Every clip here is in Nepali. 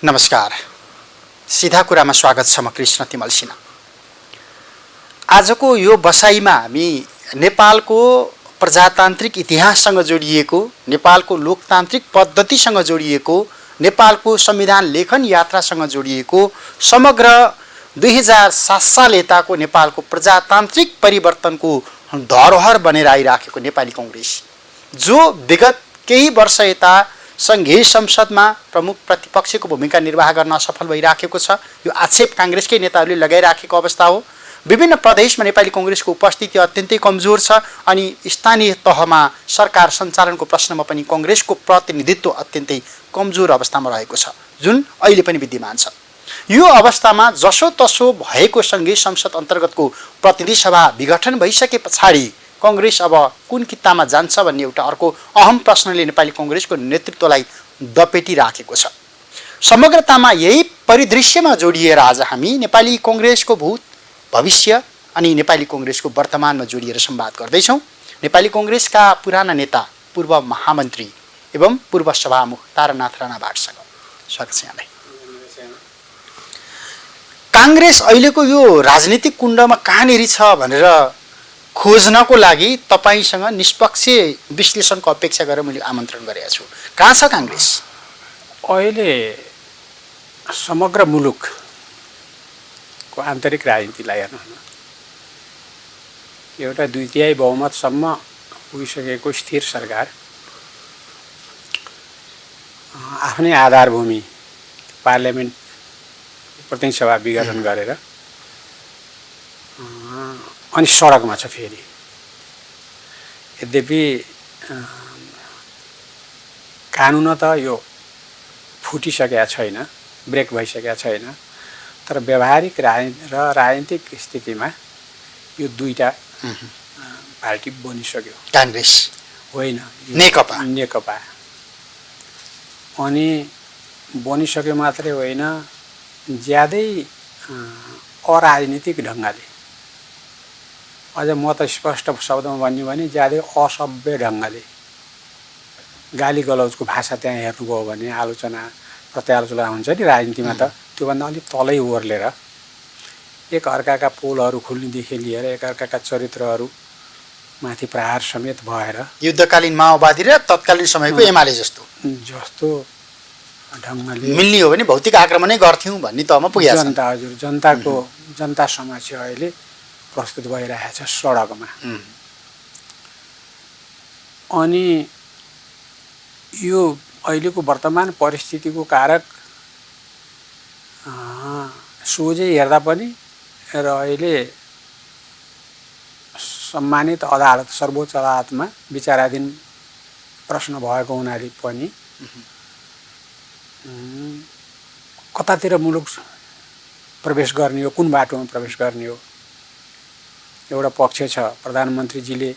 नमस्कार। सीधा कुरामा स्वागत छ। म कृष्ण तिमल सिन्हा। आजको यो बसाइमा हामी नेपालको प्रजातान्त्रिक इतिहाससँग जोडिएको, नेपालको लोकतान्त्रिक पद्धतिसँग जोडिएको, नेपालको संविधान लेखन यात्रासँग जोडिएको, समग्र 2007 साल यताको नेपालको प्रजातान्त्रिक परिवर्तनको धरोहर बनेर आइराखेको नेपाली कङ्ग्रेस, जो विगत केही वर्ष यता सङ्घीय संसदमा प्रमुख प्रतिपक्षको भूमिका निर्वाह गर्न असफल भइराखेको छ। यो आक्षेप काङ्ग्रेसकै नेताहरूले लगाइराखेको अवस्था हो। विभिन्न प्रदेशमा नेपाली कङ्ग्रेसको उपस्थिति अत्यन्तै कमजोर छ अनि स्थानीय तहमा सरकार सञ्चालनको प्रश्नमा पनि कङ्ग्रेसको प्रतिनिधित्व अत्यन्तै कमजोर अवस्थामा रहेको छ, जुन अहिले पनि विद्यमान छ। यो अवस्थामा जसोतसो भएको सङ्घीय संसद अन्तर्गतको प्रतिनिधि सभा विघटन भइसके पछाडि कङ्ग्रेस अब कुन कित्तामा जान्छ भन्ने एउटा अर्को अहम प्रश्नले नेपाली कङ्ग्रेसको नेतृत्वलाई दपेटिराखेको छ। समग्रतामा यही परिदृश्यमा जोडिएर आज हामी नेपाली कङ्ग्रेसको भूत, भविष्य अनि नेपाली कङ्ग्रेसको वर्तमानमा जोडिएर संवाद गर्दैछौँ। नेपाली कङ्ग्रेसका पुराना नेता, पूर्व महामन्त्री एवं पूर्व सभामुख तारानाथ राणाभाटसँग स्वागत छ यहाँलाई। काङ्ग्रेस अहिलेको यो राजनीतिक कुण्डमा कहाँनिर छ भनेर खोज्नको लागि तपाईसँग निष्पक्ष विश्लेषणको अपेक्षा गरेर मैले आमन्त्रण गरेको छु। कहाँ छ काङ्ग्रेस? अहिले समग्र मुलुकको आन्तरिक राजनीतिलाई हेर्नु, एउटा 2/3 बहुमतसम्म पुगिसकेको स्थिर सरकार आफ्नै आधारभूमि पार्लियामेन्ट प्रतिनिधि सभा विघटन गरेर अनि सडकमा छ फेरि। यद्यपि कानुन त यो फुटिसकेका छैन, ब्रेक भइसकेका छैन, तर व्यावहारिक राजनीतिक स्थितिमा यो दुईटा पार्टी बनिसक्यो। काङ्ग्रेस होइन, नेकपा। अनि बनिसक्यो मात्रै होइन, ज्यादै अराजनीतिक ढङ्गले, अझ म त स्पष्ट शब्दमा भन्यो भने ज्यादै असभ्य ढङ्गले गाली गलौजको भाषा त्यहाँ हेर्नुभयो भने आलोचना प्रत्यालोचना हुन्छ नि राजनीतिमा, त त्योभन्दा अलिक तलै ओर्लेर एकअर्काका पोलहरू खुल्नेदेखि लिएर एकअर्काका चरित्रहरू माथि प्रहार समेत भएर युद्धकालीन माओवादी र तत्कालीन समयको एमाले जस्तो ढङ्गले मिल्ने हो भने भौतिक आक्रमणै गर्थ्यौँ भन्ने तहमा पुगेको छ। जनता समक्ष अहिले प्रस्तुत भइरहेछ सडकमा। अनि यो अहिलेको वर्तमान परिस्थितिको कारक सोझै हेर्दा पनि र अहिले सम्मानित अदालत, सर्वोच्च अदालतमा विचाराधीन प्रश्न भएको हुनाले पनि कतातिर मुलुक प्रवेश गर्ने हो, कुन बाटोमा प्रवेश गर्ने हो। एउटा पक्ष छ, प्रधानमन्त्रीजीले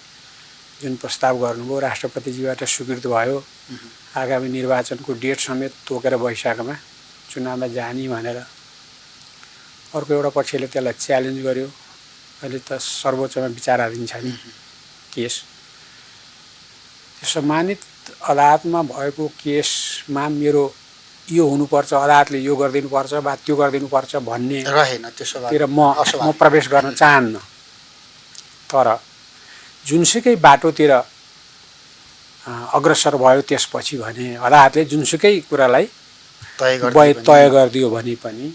जुन प्रस्ताव गर्नुभयो राष्ट्रपतिजीबाट स्वीकृत भयो, आगामी निर्वाचनको डेट समेत तोकेर वैशाखमा चुनावमा जाने भनेर। अर्को एउटा पक्षले त्यसलाई च्यालेन्ज गर्यो। अहिले त सर्वोच्चमा विचाराधीन छ नि केस। सम्मानित अदालतमा भएको केसमा मेरो यो हुनुपर्छ, अदालतले यो गरिदिनुपर्छ वा त्यो गरिदिनुपर्छ भन्ने रहेन, त्यसोतिर म प्रवेश गर्न चाहन्न। तर जुनसुकै बाटोतिर अग्रसर भयो त्यसपछि भने अदालतले जुनसुकै कुरालाई तय गरिदियो भने पनि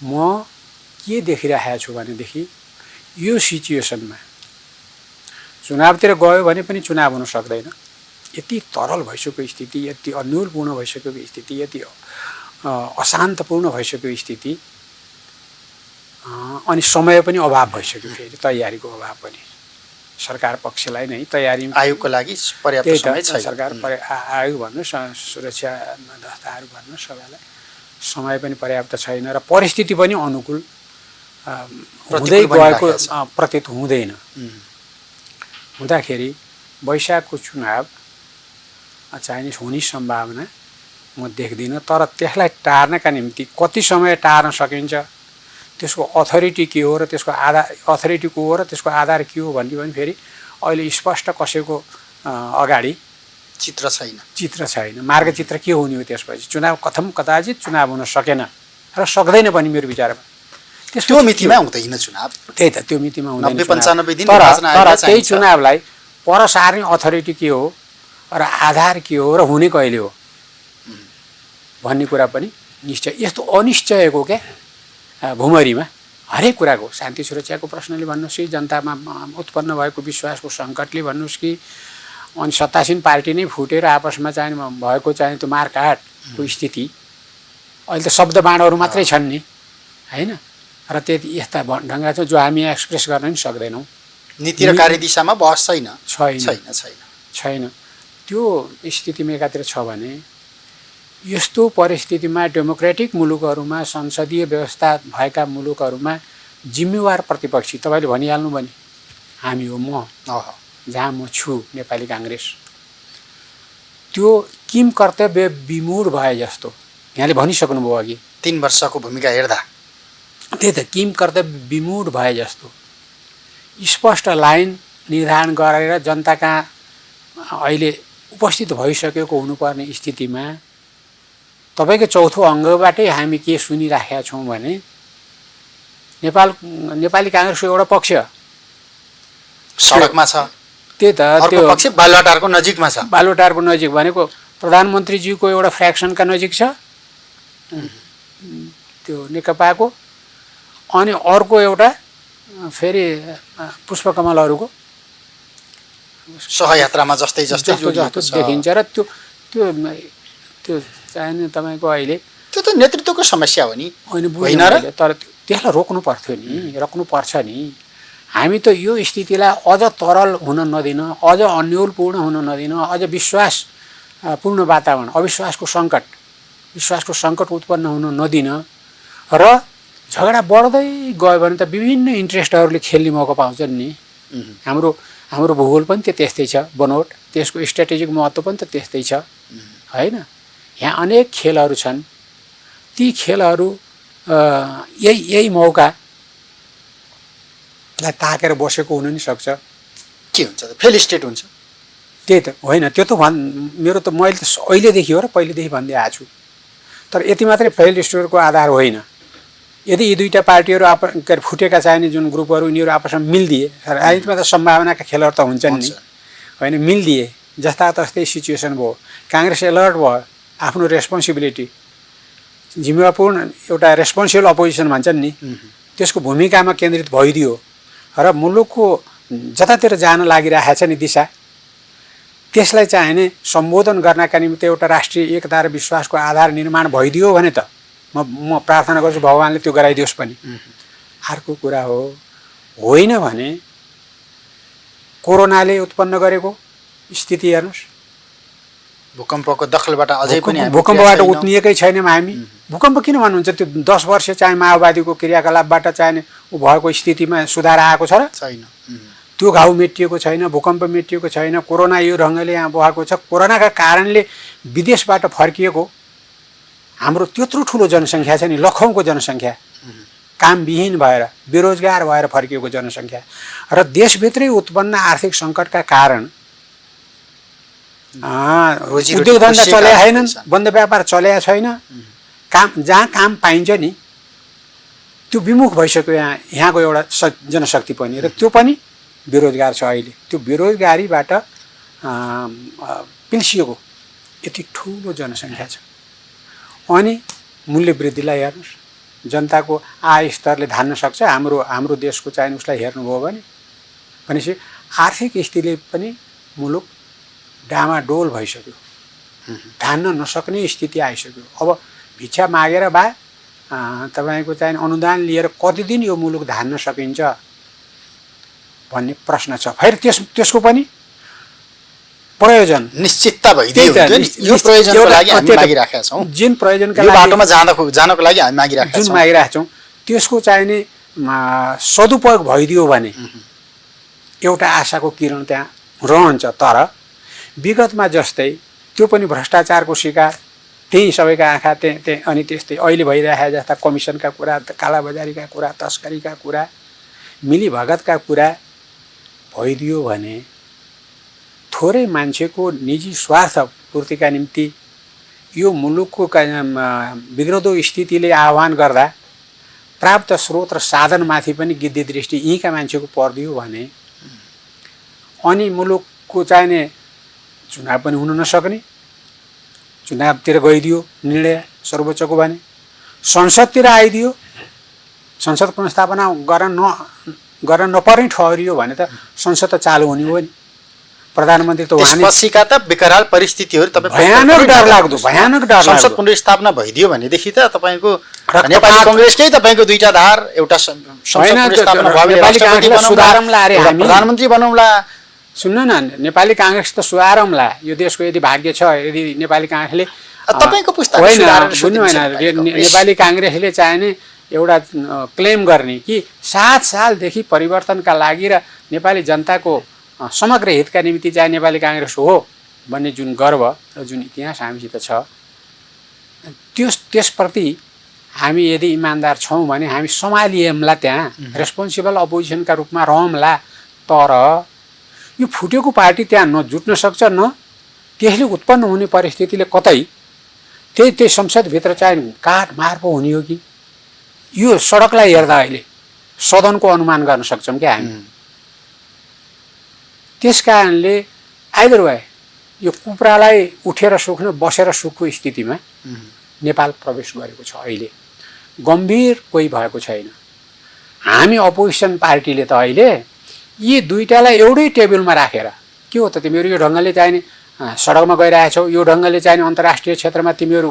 म के देखिरहेको छु भनेदेखि यो सिचुएसनमा चुनावतिर गयो भने पनि चुनाव हुन सक्दैन। यति तरल भइसकेको स्थिति, यति अन्योलपूर्ण भइसकेको स्थिति, यति अशान्तपूर्ण भइसकेको स्थिति, अनि समय पनि अभाव भइसक्यो, फेरि तयारीको अभाव पनि सरकार पक्षलाई नै तयारी आयोगको लागि पर्याप्त समय छैन। सरकार आयोग भन्नुहोस्, सुरक्षा दस्ताहरू भन्नुहोस्, सबैलाई समय पनि पर्याप्त छैन र परिस्थिति पनि अनुकूल हुँदै गएको प्रतीत हुँदैन। हुँदाखेरि वैशाखको चुनाव चाहिँ हुने सम्भावना म देख्दिनँ। तर त्यसलाई टार्नका निम्ति कति समय टार्न सकिन्छ, त्यसको अथोरिटी के हो र त्यसको अथोरिटी को हो र त्यसको आधार के हो भन्ने पनि फेरि अहिले स्पष्ट कसैको अगाडि चित्र छैन। मार्गचित्र के हुने हो त्यसपछि? चुनाव कदाचित चुनाव हुन सकेन र सक्दैन पनि मेरो विचारमा। त्यो मितिमा हुँदैन चुनाव। त्यही त, त्यो मितिमा हुँदैन। 90-95 दिन तर त्यही चुनावलाई पर सार्ने अथोरिटी के हो र आधार के हो र हुने कहिले हो भन्ने कुरा पनि निश्चय। यस्तो अनिश्चयको क्या भुमरीमा हरेक कुराको, शान्ति सुरक्षाको प्रश्नले भन्नुहोस् कि जनतामा उत्पन्न भएको विश्वासको सङ्कटले भन्नुहोस् कि अनि सत्तासीन पार्टी नै फुटेर आपसमा चाहिँ भएको चाहिँ त्यो मारकाटको स्थिति, अहिले त शब्द बाणहरू मात्रै छन् नि होइन। र त्यति यस्ता ढङ्गका छ जो हामी एक्सप्रेस गर्न नि सक्दैनौँ। नीति र कार्यदिशामा बहस छैन। त्यो स्थितिमा एकातिर छ भने यस्तो परिस्थितिमा डेमोक्रेटिक मुलुकहरूमा, संसदीय व्यवस्था भएका मुलुकहरूमा जिम्मेवार प्रतिपक्षी तपाईँले भनिहाल्नु भने हामी हो, म जहाँ म छु नेपाली काङ्ग्रेस, त्यो किम कर्तव्य विमूढ भए जस्तो यहाँले भनिसक्नुभयो अघि 3 वर्षको भूमिका हेर्दा। त्यही त, किम कर्तव्य विमूढ भए जस्तो स्पष्ट लाइन निर्धारण गरेर जनता कहाँ अहिले उपस्थित भइसकेको हुनुपर्ने स्थितिमा तपाईँको चौथो अङ्गबाटै हामी के सुनिराखेका छौँ भने नेपाली काङ्ग्रेसको एउटा पक्ष सडकमा छ, त्यही त, त्यो पक्ष बालुवाटारको नजिकमा छ। बालुवाटारको नजिक भनेको प्रधानमन्त्रीज्यूको एउटा फ्र्याक्सनका नजिक छ त्यो नेकपाको, अनि अर्को एउटा फेरि पुष्पकमलहरूको सहयात्रामा जस्तै देखिन्छ। र त्यो त्यो त्यो चाहिने तपाईँको अहिले त्यो त नेतृत्वको समस्या हो नि, होइन र? तर त्यसलाई रोक्नु पर्छ नि। हामी त यो स्थितिलाई अझ तरल हुन नदिन, अझ अन्योलपूर्ण हुन नदिन, अझ विश्वासपूर्ण वातावरण, विश्वासको सङ्कट उत्पन्न हुन नदिन र झगडा बढ्दै गयो भने त विभिन्न इन्ट्रेस्टहरूले खेल्ने मौका पाउँछन् नि। हाम्रो भूगोल पनि त्यस्तै छ, बनोट त्यसको स्ट्राटेजिक महत्त्व पनि त त्यस्तै छ होइन। यहाँ अनेक खेलहरू छन्, ती खेलहरू यही मौकालाई ताकेर बसेको हुन नि सक्छ। के हुन्छ त? फेल स्टेट हुन्छ। त्यही त होइन, त्यो त मेरो त मैले त अहिलेदेखि हो र पहिलेदेखि भन्दै आएको छु। तर यति मात्रै फेल स्टेटको आधार होइन। यदि यी दुईटा पार्टीहरू फुटेका चाहिने जुन ग्रुपहरू यिनीहरू आपसमा मिलिदिए, राजनीतिमा त सम्भावनाका खेलहरू त हुन्छन् नि होइन, मिलिदिए जस्ता तस्तै सिचुएसन भयो, काङ्ग्रेस एलर्ट भयो, आफ्नो रेस्पोन्सिबिलिटी, जिम्मेवारपूर्ण एउटा रेस्पोन्सिबल अपोजिसन भन्छन् नि, त्यसको भूमिकामा केन्द्रित भइदियो र मुलुकको जतातिर जान लागिरहेको छ नि दिशा, त्यसलाई चाहिने सम्बोधन गर्नका निम्ति एउटा राष्ट्रिय एकता र विश्वासको आधार निर्माण भइदियो भने त म प्रार्थना गर्छु भगवान्ले त्यो गराइदियोस् पनि। अर्को कुरा होइन भने कोरोनाले उत्पन्न गरेको स्थिति हेर्नुहोस्, भूकम्पको दखलबाट अझै पनि भूकम्पबाट उत्निएकै छैनौँ हामी। भूकम्प किन भन्नुहुन्छ? त्यो 10 वर्ष चाहिँ माओवादीको क्रियाकलापबाट चाहिँ ऊ भएको स्थितिमा सुधार आएको छ र छैन? त्यो घाउ मेटिएको छैन, भूकम्प मेटिएको छैन, कोरोना यो ढङ्गले यहाँ भएको छ। कोरोनाका कारणले विदेशबाट फर्किएको हाम्रो त्यत्रो ठुलो जनसङ्ख्या छ नि, लखौँको जनसङ्ख्या, कामविहीन भएर बेरोजगार भएर फर्किएको जनसङ्ख्या र देशभित्रै उत्पन्न आर्थिक सङ्कटका कारण उद्योग धन्दा चलेका छैनन्, बन्द व्यापार चलेका छैन, जहाँ काम पाइन्छ नि त्यो विमुख भइसक्यो यहाँको एउटा जनशक्ति पनि, र त्यो पनि बेरोजगार छ अहिले। त्यो बेरोजगारीबाट पिल्सिएको यति ठुलो जनसङ्ख्या छ। अनि मूल्य वृद्धिलाई हेर्नुहोस्, जनताको आय स्तरले धान्न सक्छ हाम्रो देशको चाहिँ उसलाई हेर्नुभयो भनेपछि आर्थिक स्थितिले पनि मुलुक डामाडोल भइसक्यो, धान्न नसक्ने स्थिति आइसक्यो। अब भिक्षा मागेर तपाईँको चाहिँ अनुदान लिएर कति दिन यो मुलुक धान्न सकिन्छ भन्ने प्रश्न छ। फेरि त्यसको पनि प्रयोजन निश्चितता भइदियो यो प्रयोजनको लागि हामी मागिराखेका छौँ, जुन प्रयोजनका लागि बाटोमा जानको लागि हामी मागिराखेका छौँ त्यसको चाहिने सदुपयोग भइदियो भने एउटा आशाको किरण त्यहाँ रहन्छ। तर विगतमा जस्तै त्यो पनि भ्रष्टाचारको शिकार, त्यही सबैका आँखा त्यही अनि त्यस्तै अहिले भइरहेका जस्ता कमिसनका कुरा, कालाबजारीका कुरा, तस्करीका कुरा, मिलीभगतका कुरा भइदियो भने थोरै मान्छेको निजी स्वार्थ पूर्तिका निम्ति यो मुलुकको बिग्रदो स्थितिले आह्वान गर्दा प्राप्त स्रोत र साधनमाथि पनि गिद्धि दृष्टि यहीँका मान्छेको पर्दियो भने अनि मुलुकको चाहिने चुनाव पनि हुन नसक्ने, चुनावतिर गइदियो निर्णय सर्वोच्चको भने, संसदतिर आइदियो, संसद पुनर्स्थापना गर्न नपर्ने ठहरियो भने त संसद त चालु हुने हो नि। प्रधानमन्त्री त त्यसपछिका त बेकराल परिस्थितिहरू भयानक डरलाग्दो संसद पुनर्स्थापना भइदियो भनेदेखि त तपाईँको नेपाली कङ्ग्रेसकै तपाईँको दुईटा धार, एउटा प्रधानमन्त्री बनाउँला। सुन्नु न, नेपाली काङ्ग्रेस त सुधारौँला, यो देशको यदि भाग्य छ, यदि नेपाली काङ्ग्रेसले तपाईँको पुस्ता सुन्नु होइन, नेपाली काङ्ग्रेसले चाहिने एउटा क्लेम गर्ने कि 7 सालदेखि परिवर्तनका लागि र नेपाली जनताको समग्र हितका निम्ति चाहिँ नेपाली काङ्ग्रेस हो भन्ने जुन गर्व र जुन इतिहास हामीसित छ, त्यसप्रति हामी यदि इमान्दार छौँ भने हामी सम्हालिएमला, त्यहाँ रेस्पोन्सिबल अपोजिसनका रूपमा रहौँला। तर यो फुटेको पार्टी त्यहाँ न जुट्न सक्छ, न त्यसले उत्पन्न हुने परिस्थितिले कतै त्यही संसदभित्र चाहिँ काटमार पो हुने हो कि यो सडकलाई हेर्दा अहिले सदनको अनुमान गर्न सक्छौँ क्या हामी। त्यस कारणले आइदर वे यो कुपरालाई उठेर सुक्न बसेर सुक्को स्थितिमा नेपाल प्रवेश गरेको छ। अहिले गम्भीर कोही भएको छैन। हामी अपोजिसन पार्टीले त अहिले यी दुईटालाई एउटै टेबलमा राखेर के हो त, तिमीहरू यो ढङ्गले चाहिने सडकमा गइरहेछौ, यो ढङ्गले चाहिने अन्तर्राष्ट्रिय क्षेत्रमा तिमीहरू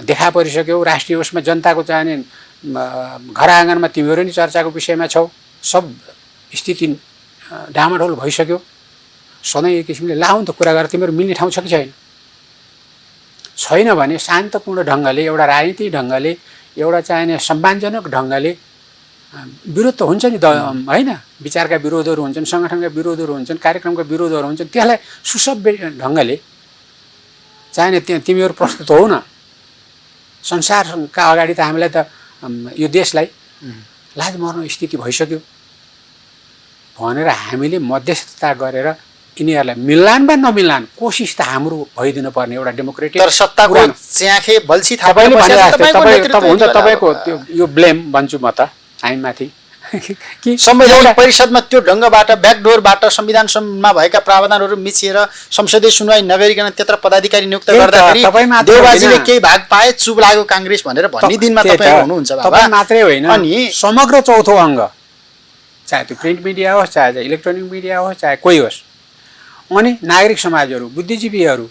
देखा परिसक्यौ, राष्ट्रिय उसमा जनताको चाहिने घर आँगनमा तिमीहरू नि चर्चाको विषयमा छौ, सब स्थिति डामाडोल भइसक्यो। सधैँ एक किसिमले लाउँ त कुरा गरेर तिमीहरू मिल्ने ठाउँ छ कि छैन भने शान्तपूर्ण ढङ्गले, एउटा राजनीतिक ढङ्गले, एउटा चाहिने सम्मानजनक ढङ्गले विरोध त हुन्छ नि होइन, विचारका विरोधहरू हुन्छन्, सङ्गठनका विरोधहरू हुन्छन्, कार्यक्रमका विरोधहरू हुन्छन्, त्यसलाई सुसभ्य ढङ्गले चाहिने तिमीहरू प्रस्तुत हौ न। संसारका अगाडि त हामीलाई त यो देशलाई लाज मर्ने स्थिति भइसक्यो भनेर हामीले मध्यस्थता गरेर यिनीहरूलाई मिल्लान् वा नमिल्लान् कोसिस त हाम्रो भइदिनु पर्ने एउटा डेमोक्रेटिक। तर सत्ताको च्याखे बल्छी तपाईँले हुन्छ, तपाईँको त्यो यो ब्लेम भन्छु म त हामीमाथि कि संवैधानिक परिषदमा त्यो ढङ्गबाट ब्याकडोरबाट संविधानमा भएका प्रावधानहरू मिचिएर संसदीय सुनवाई नगरिकन त्यत्र पदाधिकारी नियुक्त गर्दाखेरि देउबाजीले केही भाग पाए, चुप लाग्यो काङ्ग्रेस भनेर भन्ने दिनमा तपाईँ हुनुहुन्छ बाबा। तपाईँ मात्रै होइन, अनि समग्र चौथो अङ्ग, चाहे त्यो प्रिन्ट मिडिया होस्, चाहे इलेक्ट्रोनिक मिडिया होस्, चाहे कोही होस्, अनि नागरिक समाजहरू, बुद्धिजीवीहरू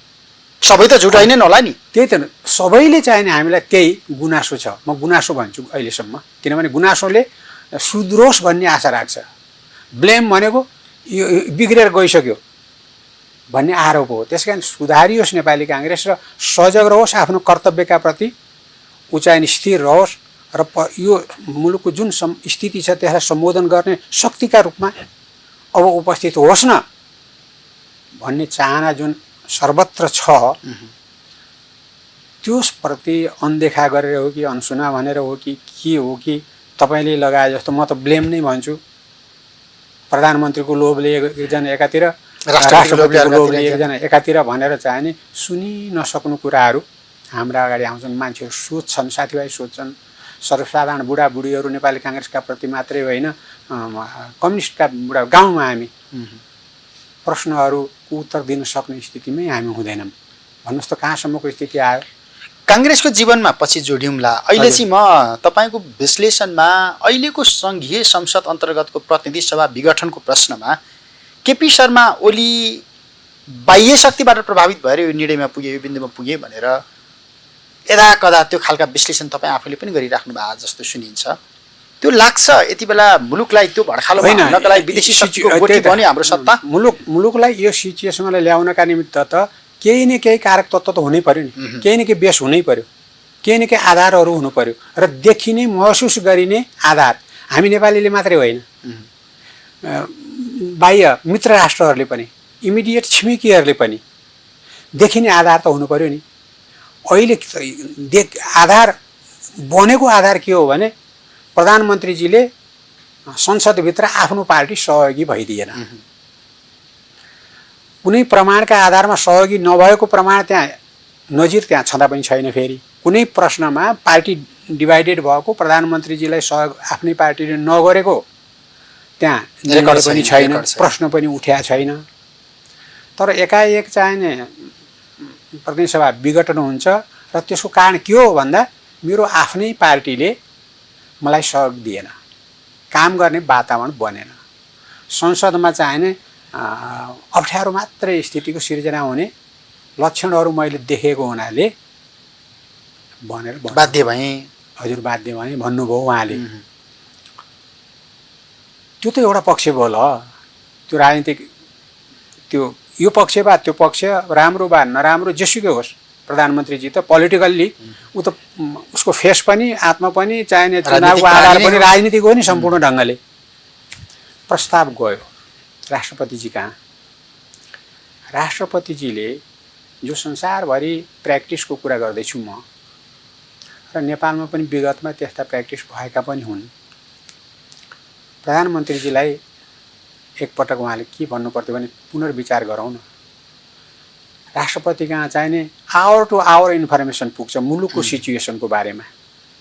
सबै त झुटाइ नै नहोला नि। त्यही त सबैले चाहिने हामीलाई त्यही गुनासो छ। म गुनासो भन्छु अहिलेसम्म, किनभने गुनासोले सुध्रोस् भन्ने आशा राख्छ। ब्लेम भनेको यो बिग्रेर गइसक्यो भन्ने आरोप हो। त्यस कारण सुधारियोस् नेपाली काङ्ग्रेस र सजग रहोस्, आफ्नो कर्तव्यका प्रति ऊ चाहिँ स्थिर रहोस् र यो मुलुकको जुन स्थिति छ त्यसलाई सम्बोधन गर्ने शक्तिका रूपमा अब उपस्थित होस् न भन्ने चाहना जुन सर्वत्र छ, त्यसप्रति अनदेखा गरेर हो कि अनसुना भनेर हो कि के हो कि तपाईँले लगाए जस्तो म त ब्लेम नै भन्छु। प्रधानमन्त्रीको लोभले एकजना एकातिर, राष्ट्रपतिको लोभले एकजना एकातिर भनेर चाहिने सुनि नसक्नु कुराहरू हाम्रा अगाडि आउँछन्। मान्छेहरू सोध्छन्, साथीभाइ सोध्छन्, सर्वसाधारण बुढाबुढीहरू नेपाली काङ्ग्रेसका प्रति मात्रै होइन, कम्युनिस्टका बुढा गाउँमा हामी प्रश्नहरूको उत्तर दिन सक्ने स्थितिमै हामी हुँदैनौँ। भन्नुहोस् त कहाँसम्मको स्थिति आयो। काङ्ग्रेसको जीवनमा पछि जोडिउँला। अहिले चाहिँ म तपाईँको विश्लेषणमा अहिलेको सङ्घीय संसद अन्तर्गतको प्रतिनिधि सभा विघटनको प्रश्नमा केपी शर्मा ओली बाह्य शक्तिबाट प्रभावित भएर यो निर्णयमा पुगे, यो बिन्दुमा पुगे भनेर यदा कदा त्यो खालका विश्लेषण तपाईँ आफूले पनि गरिराख्नु भएको जस्तो सुनिन्छ। त्यो लाग्छ यति बेला मुलुकलाई त्यो भड्खालोमा हाल्नका लागि विदेशी शक्तिको गोठी बन्यो हाम्रो सत्ता। मुलुकलाई यो सिचुएसनमा ल्याउनका निमित्त त केही न केही कारक तत्त्व त हुनै पर्यो नि, केही न केही बेस हुनै पर्यो, केही न केही आधारहरू हुनु पर्यो र देखिने महसुस गरिने आधार। हामी नेपालीले मात्रै होइन, बाह्य मित्र राष्ट्रहरूले पनि, इमिडिएट छिमेकीहरूले पनि देखिने आधार त हुनु पर्यो नि। अहिले आधार बनेको आधार के हो भने प्रधानमन्त्रीजीले संसदभित्र आफ्नो पार्टी सहयोगी भइदिएन। कुनै प्रमाणका आधारमा सहयोगी नभएको प्रमाण त्यहाँ नजिर त्यहाँ छँदा पनि छैन। फेरि कुनै प्रश्नमा पार्टी डिभाइडेड भएको प्रधानमन्त्रीजीलाई सहयोग आफ्नै पार्टीले नगरेको त्यहाँ रेकर्ड पनि छैन, छैन, रेकर्ड छैन। प्रश्न पनि उठ्या छैन। तर एकाएक चाहिने प्रतिनिधि सभा विघटन हुन्छ र त्यसको कारण के हो भन्दा मेरो आफ्नै पार्टीले मलाई सहयोग दिएन, काम गर्ने वातावरण बनेन, संसदमा चाहिने अप्ठ्यारो मात्रै स्थितिको सिर्जना हुने लक्षणहरू मैले देखेको हुनाले भनेर बाध्य भएँ। हजुर बाध्य भएँ भन्नुभयो उहाँले। त्यो त एउटा पक्ष भयो ल, त्यो राजनीतिक त्यो यो पक्ष वा त्यो पक्ष राम्रो वा नराम्रो जेसुकै होस्, प्रधानमन्त्रीजी त पोलिटिकल्ली ऊ त उसको फेस पनि आत्मा पनि चाहिने चुनावको आधार पनि राजनीतिक हो नि सम्पूर्ण ढङ्गले। प्रस्ताव गयो राष्ट्रपतिजी कहाँ। राष्ट्रपतिजीले जो संसारभरि प्र्याक्टिसको कुरा गर्दैछु म र नेपालमा पनि विगतमा त्यस्ता प्र्याक्टिस भएका पनि हुन्। प्रधानमन्त्रीजीलाई एकपटक उहाँले के भन्नुपर्थ्यो भने पुनर्विचार गरौँ न। राष्ट्रपति कहाँ चाहिने आवर टु आवर इन्फर्मेसन पुग्छ मुलुकको सिचुएसनको बारेमा,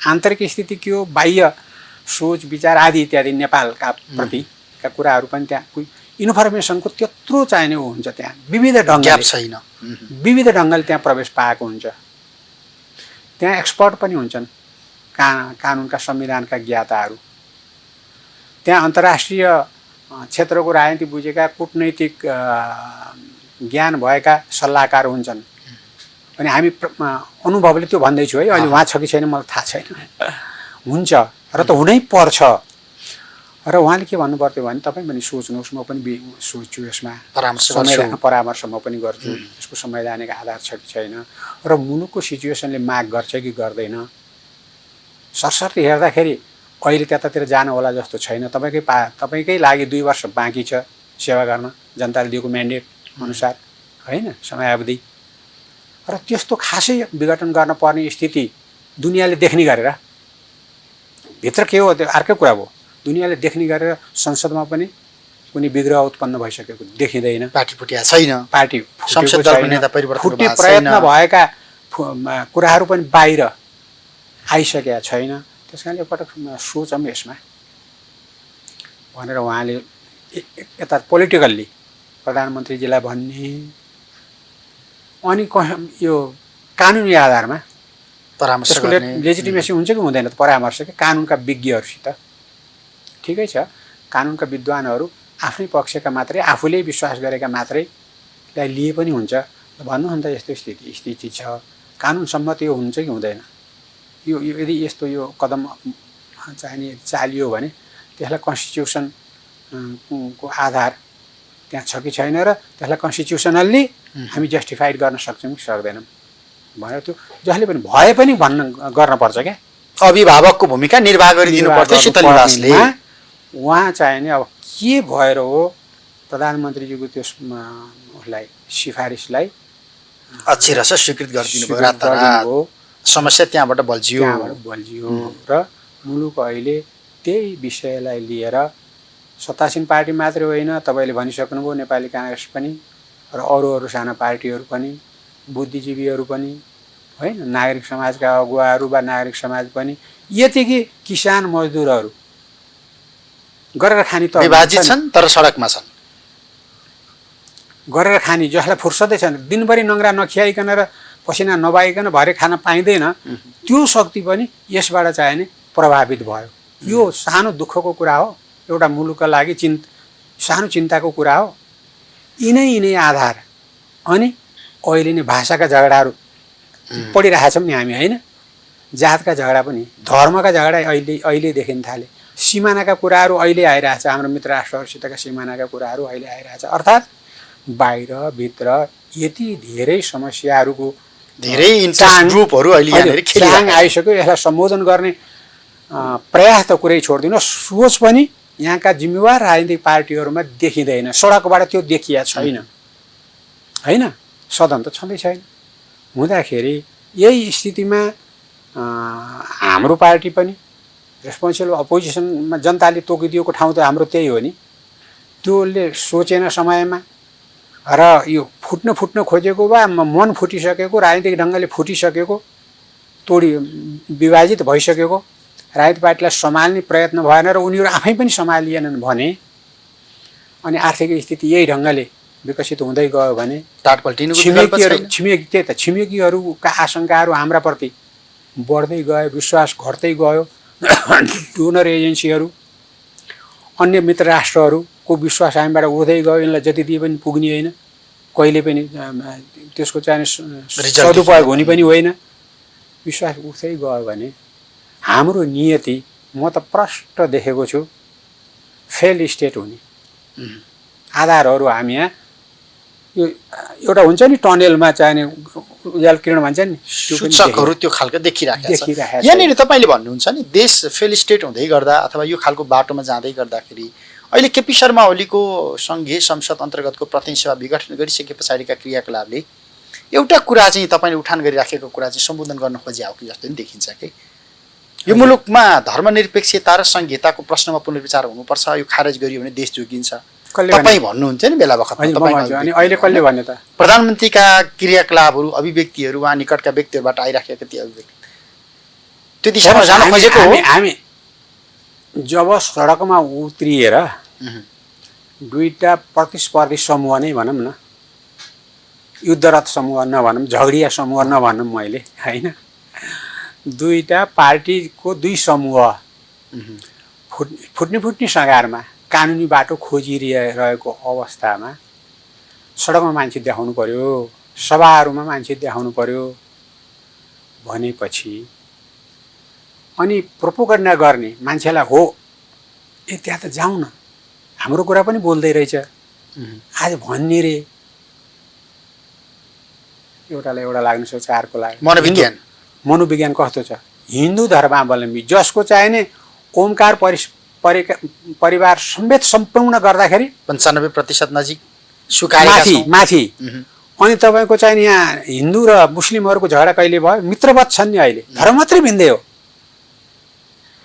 आन्तरिक स्थिति के हो, बाह्य सोच विचार आदि इत्यादि नेपालका प्रतिका कुराहरू पनि त्यहाँ इन्फर्मेसनको त्यत्रो चाहिने हुन्छ। त्यहाँ विविध ढङ्गले छैन, विविध ढङ्गले त्यहाँ प्रवेश पाएको हुन्छ। त्यहाँ एक्सपर्ट पनि हुन्छन्, कानुनका संविधानका ज्ञाताहरू, त्यहाँ अन्तर्राष्ट्रिय क्षेत्रको राजनीति बुझेका कूटनैतिक ज्ञान भएका सल्लाहकार हुन्छन्। अनि हामी अनुभवले त्यो भन्दैछु है, अहिले उहाँ छ कि छैन मलाई थाहा छैन, हुन्छ र त हुनै पर्छ। र उहाँले के भन्नुपर्थ्यो भने तपाईँ पनि सोच्नुहोस्, म पनि सोच्छु, यसमा परामर्श म पनि गर्छु, यसको संवैधानिक आधार छ कि छैन र मुलुकको सिचुएसनले माग गर्छ कि गर्दैन। सरसर्ती हेर्दाखेरि अहिले त्यतातिर जानु होला जस्तो छैन। तपाईँकै लागि 2 वर्ष बाँकी छ सेवा गर्न, जनताले दिएको म्यान्डेट अनुसार होइन, समयावधि। र त्यस्तो खासै विघटन गर्न पर्ने स्थिति दुनियाँले देख्ने गरेर, भित्र के हो त्यो अर्कै कुरा भयो, दुनियाँले देख्ने गरेर संसदमा पनि कुनै विग्रह उत्पन्न भइसकेको देखिँदैन। पार्टी फुटिया छैन, पार्टी संसद दलको नेता परिवर्तन फुट्ने प्रयत्न भएका कुराहरू पनि बाहिर आइसकेका छैन। त्यस कारणले एकपटक सोचौँ यसमा भनेर उहाँले यता पोलिटिकल्ली प्रधानमन्त्रीजीलाई भन्ने। अनि यो कानुनी आधारमा परामर्श त्यसको गर्ने लेजिटिमेसी हुन्छ कि हुँदैन त परामर्श कि कानुनका विज्ञहरूसित। ठिकै छ, कानुनका विद्वानहरू आफ्नै पक्षका मात्रै, आफूले विश्वास गरेका मात्रैलाई लिए पनि हुन्छ। भन्नुहोस् न त यस्तो स्थिति छ, कानुन सम्मत यो हुन्छ कि हुँदैन, यो यदि यस्तो यो कदम चाहिने चालियो भने त्यसलाई कन्स्टिट्युसनको आधार त्यहाँ छ कि छैन र त्यसलाई कन्स्टिट्युसनल्ली हामी जस्टिफाइड गर्न सक्छौँ कि सक्दैनौँ भनेर त्यो जसले पनि भए पनि गर्न पर्छ क्या। अभिभावकको भूमिका निर्वाह गरिदिनु पर्थ्यो शीतल निवासले। उहाँ चाहिने अब के भएर हो प्रधानमन्त्रीजीको त्यो उसलाई सिफारिसलाई अक्षरश स्वीकृत गरिदिनु भयो, रातारात समस्या त्यहाँबाट बल्झियो र मुलुक अहिले त्यही विषयलाई लिएर सत्तासीन पार्टी मात्रै होइन, तपाईँले भनिसक्नुभयो नेपाली काङ्ग्रेस पनि र अरू साना पार्टीहरू पनि, बुद्धिजीवीहरू पनि होइन, नागरिक समाजका अगुवाहरू वा नागरिक समाज पनि, यतिकै किसान मजदुरहरू गरेर खाने त विभाजित छन् तर सडकमा छन्, गरेर खाने जसलाई फुर्सदै छैन, दिनभरि नङ्ग्रा नखियाइकन र पसिना नबाइकन भरे खान पाइँदैन, त्यो शक्ति पनि यसबाट चाहिने प्रभावित भयो। यो सानो दुःखको कुरा हो, एउटा मुलुकका लागि सानो चिन्ताको कुरा हो। यिनै आधार। अनि अहिले नै भाषाका झगडाहरू पढिरहेका छौँ नि हामी होइन, जातका झगडा पनि, धर्मका झगडा अहिले देखिन थाले, सिमानाका कुराहरू अहिले आइरहेछ, हाम्रो मित्र राष्ट्रहरूसितका सिमानाका कुराहरू अहिले आइरहेछ। अर्थात् बाहिर भित्र यति धेरै समस्याहरूको धेरै इन्ट्रेस्ट ग्रुपहरू अहिले यहाँनिर खेलिरहेका आइसक्यो। यसलाई सम्बोधन गर्ने प्रयास त कुरै छोडिदिनु, सोच पनि यहाँका जिम्मेवार राजनीतिक पार्टीहरूमा देखिँदैन। सडकबाट त्यो देखिया छैन होइन, सदन त छँदै छैन। हुँदाखेरि यही स्थितिमा हाम्रो पार्टी पनि रेस्पोन्सिबल अपोजिसनमा जनताले तोकिदिएको ठाउँ त हाम्रो त्यही हो नि। त्यसले सोचेन समयमा, र यो फुट्न खोजेको वा मन फुटिसकेको, राजनीतिक ढङ्गले फुटिसकेको, विभाजित भइसकेको राजनीतिक पार्टीलाई सम्हाल्ने प्रयत्न भएन र उनीहरू आफै पनि सम्हालिएनन् भने अनि आर्थिक स्थिति यही ढङ्गले विकसित हुँदै गयो भने छिमेकीहरूका आशंकाहरू हाम्राप्रति बढ्दै गयो, विश्वास घट्दै गयो, डोनर एजेन्सीहरू अन्य मित्र राष्ट्रहरूको विश्वास हामीबाट उठ्दै गयो, यिनलाई जति दिए पनि पुग्ने होइन, कहिले पनि त्यसको चाहिँ सदुपयोग हुने पनि होइन, विश्वास उठ्दै गयो भने हाम्रो नियति म त प्रष्ट देखेको छु फेल स्टेट हुने आधारहरू हामी यहाँ यो एउटा हुन्छ नि टनेलमा चाहिने उज्यालो किरण भन्छ नि सूचकहरू त्यो खालको देखिरहेको छ। यहाँनिर तपाईँले भन्नुहुन्छ नि देश फेल स्टेट हुँदै गर्दा अथवा यो खालको बाटोमा जाँदै गर्दाखेरि अहिले केपी शर्मा ओलीको सङ्घीय संसद अन्तर्गतको प्रतिनिधि सभा विघटन गरिसके पछाडिका क्रियाकलापले एउटा कुरा चाहिँ तपाईँले उठान गरिराखेको कुरा चाहिँ सम्बोधन गर्न खोजे हो कि जस्तो नि देखिन्छ कि यो मुलुकमा धर्मनिरपेक्षता र संहिताको प्रश्नमा पुनर्विचार हुनुपर्छ, यो खारेज गरियो भने देश जोगिन्छ तपाईँ भन्नुहुन्छ नि बेला बखतमा। अनि अहिले कसले भन्यो त? प्रधानमन्त्रीका क्रियाकलापहरू अभिव्यक्तिहरू वा निकटका व्यक्तिहरूबाट आइराखेका ती अभिव्यक्ति त्यो दिशामा जान खोजेको हो। हामी जब सडकमा उत्रिएर दुईटा प्रतिस्पर्धी समूह नै भनौँ न, युद्धरत समूह नभनौँ, झगडिया समूह नभनौँ मैले होइन, दुईटा पार्टीको दुई समूह फुट्ने सगारमा कानुनी बाटो खोजिरहेको अवस्थामा सडकमा मान्छे देखाउनु पर्यो, सभाहरूमा मान्छे देखाउनु पर्यो भनेपछि अनि प्रोपोगन्डा गर्ने मान्छेलाई हो ए त्यहाँ त जाउँ न, हाम्रो कुरा पनि बोल्दै रहेछ आज भन्ने रे, एउटालाई एउटा लाग्न सक्छ, अर्को लाग्छ। मनोविज्ञान कस्तो छ? हिन्दू धर्मावलम्बी जसको चाहिने ओमकार परिवार समेत सम्पूर्ण गर्दाखेरि 95% नजिक माथि अनि तपाईँको चाहिँ यहाँ हिन्दू र मुस्लिमहरूको झगडा कहिले भयो? मित्रवत छन् नि, अहिले धर्म मात्रै भिन्दै हो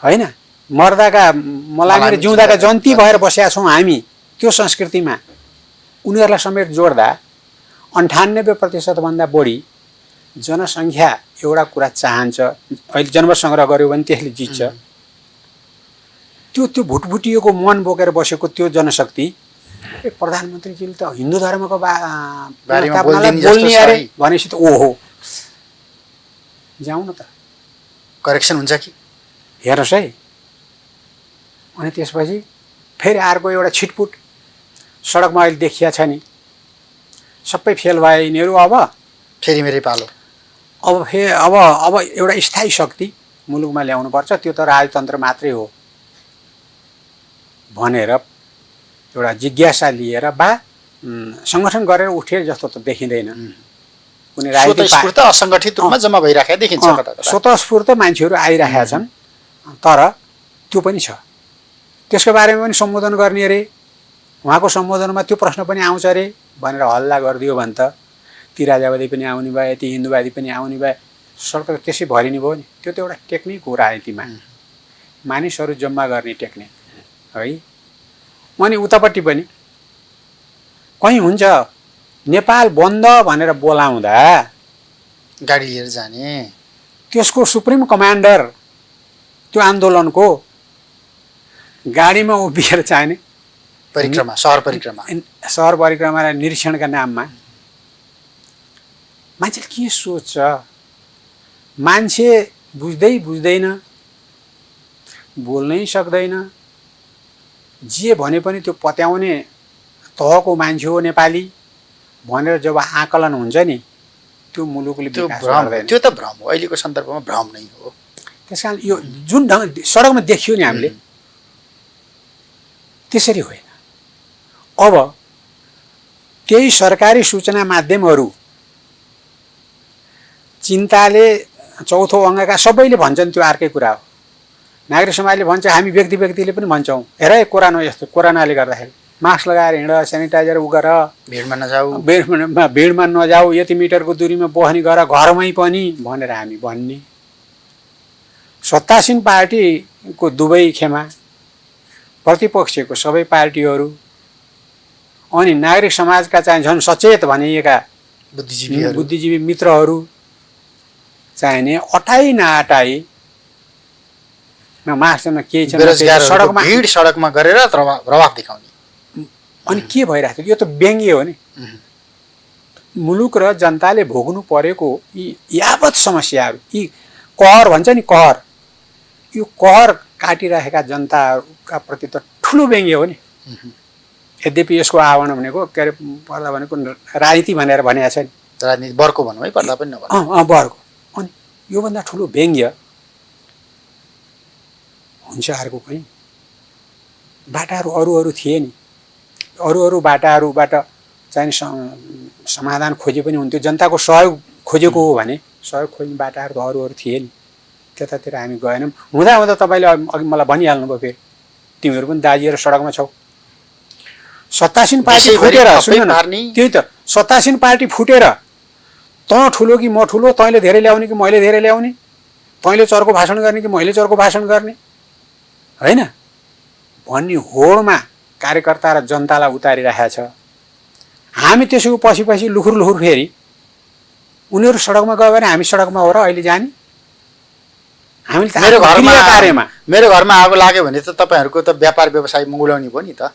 होइन, मर्दाका मलामी र जिउँदाका जन्ती भएर बसेका छौँ हामी त्यो संस्कृतिमा। उनीहरूलाई समेत जोड्दा 98% भन्दा बढी जनसङ्ख्या एउटा कुरा चाहन्छ, अहिले जनमत सङ्ग्रह गर्यो भने त्यसले जित्छ। त्यो भुटभुटिएको मन बोकेर बसेको त्यो जनशक्ति प्रधानमन्त्रीजीले त हिन्दू धर्मको बारेमा बोल्ने अरे भनेपछि त ओहो जाउँ न त, करेक्सन हुन्छ कि हेर्नुहोस् है। अनि त्यसपछि फेरि अर्को एउटा छिटपुट सडकमा अहिले देखिया छ नि, सबै फेल भए यिनीहरू, अब फेरि मेरै पालो, अब एउटा स्थायी शक्ति मुलुकमा ल्याउनुपर्छ, त्यो त राजतन्त्र मात्रै हो भनेर एउटा जिज्ञासा लिएर बा सङ्गठन गरेर उठे जस्तो त देखिँदैन। कुनै राजनीतिक असङ्गठित रूपमा जम्मा भइराखेको देखिन्छ, स्वतस्फूर्त मान्छेहरू आइरहेका छन्, तर त्यो पनि छ, त्यसको बारेमा पनि सम्बोधन गर्ने अरे, उहाँको सम्बोधनमा त्यो प्रश्न पनि आउँछ अरे भनेर हल्ला गरिदियो भने त ती राजावादी पनि आउने भए, ती हिन्दूवादी पनि आउने भए, सडक त्यसै भरिने भयो नि। त्यो त एउटा टेक्निक हो राजनीतिमा, मानिसहरू जम्मा गर्ने टेक्निक है। अनि उतापट्टि पनि कहीँ हुन्छ नेपाल बन्द भनेर बोलाउँदा गाडी लिएर जाने, त्यसको सुप्रिम कमान्डर त्यो आन्दोलनको गाडीमा उभिएर चाहिने परिक्रमा, सहर परिक्रमालाई निरीक्षणका नाममा मान्छेले के सोच्छ? मान्छे बुझ्दैन, बोल्नै सक्दैन, जे भने पनि त्यो पत्याउने तहको मान्छे हो नेपाली भनेर जब आकलन हुन्छ नि, त्यो मुलुकले विकास गर्दैन। त्यो त भ्रम हो, अहिलेको सन्दर्भमा भ्रम नै हो। त्यसकारण यो जुन ढङ्ग सडकमा देखियो नि हामीले त्यसरी होइन। अब त्यही सरकारी सूचना माध्यमहरू चिन्ताले चौथो अङ्गका सबैले भन्छन् त्यो अर्कै कुरा हो। नागरिक समाजले भन्छ, हामी व्यक्तिले पनि भन्छौँ, हेर कोरोना यस्तो, कोरोनाले गर्दाखेरि मास्क लगाएर हिँड, सेनिटाइजर उ गर, भिडमा नजाऊ, यति मिटरको दूरीमा बस्ने गर, घरमै पनि भनेर हामी भन्ने। सत्तासीन पार्टीको दुवै खेमा, प्रतिपक्षको सबै पार्टीहरू अनि नागरिक समाजका चाहिँ झन् सचेत भनिएका बुद्धिजीवी मित्रहरू चाहिने अटाई नअटाई मार्चमा केही छैन सडकमा भिड सडकमा गरेर प्रभाव देखाउने। अनि के भइरहेको थियो? यो त व्यङ्ग्य हो नि। मुलुक र जनताले भोग्नु परेको यी यावत समस्याहरू, यी कहर भन्छ नि कहर, यो कहर काटिरहेका जनताहरूका प्रति त ठुलो व्यङ्ग्य हो नि। यद्यपि यसको आवरण भनेको के अरे पर्दा भनेको राजनीति भनेर भनेको छ नि, राजनीति वर्को भनौँ है, पर्दा पनि नभनौँ, वर्को। अनि योभन्दा ठुलो व्यङ्ग्य हुन्छ अर्को कहीँ? बाटाहरू अरू थिए नि, अरू बाटाहरूबाट चाहिँ समाधान खोजे पनि हुन्थ्यो। जनताको सहयोग खोजेको हो भने सहयोग खोज्ने बाटाहरू त अरू थिए नि, त्यतातिर हामी गएनौँ। हुँदा तपाईँले अघि मलाई भनिहाल्नुभयो, फेरि तिमीहरू पनि दाजिएर सडकमा छौ। सत्तासीन पार्टी फुटेर, सुन्नु न, त्यही त सत्तासीन पार्टी फुटेर तँ ठुलो कि म ठुलो, तैँले धेरै ल्याउने कि मैले धेरै ल्याउने, तैँले चर्को भाषण गर्ने कि मैले चर्को भाषण गर्ने, होइन भन्ने होडमा कार्यकर्ता र जनतालाई उतारिरहेको छ। हामी त्यसको पछि लुखुर फेरि उनीहरू सडकमा गयो भने हामी सडकमा हो र अहिले जाने? हामीले मेरो घरमा आगो लाग्यो भने त तपाईँहरूको त व्यापार व्यवसाय मौलाउने भयो नि त।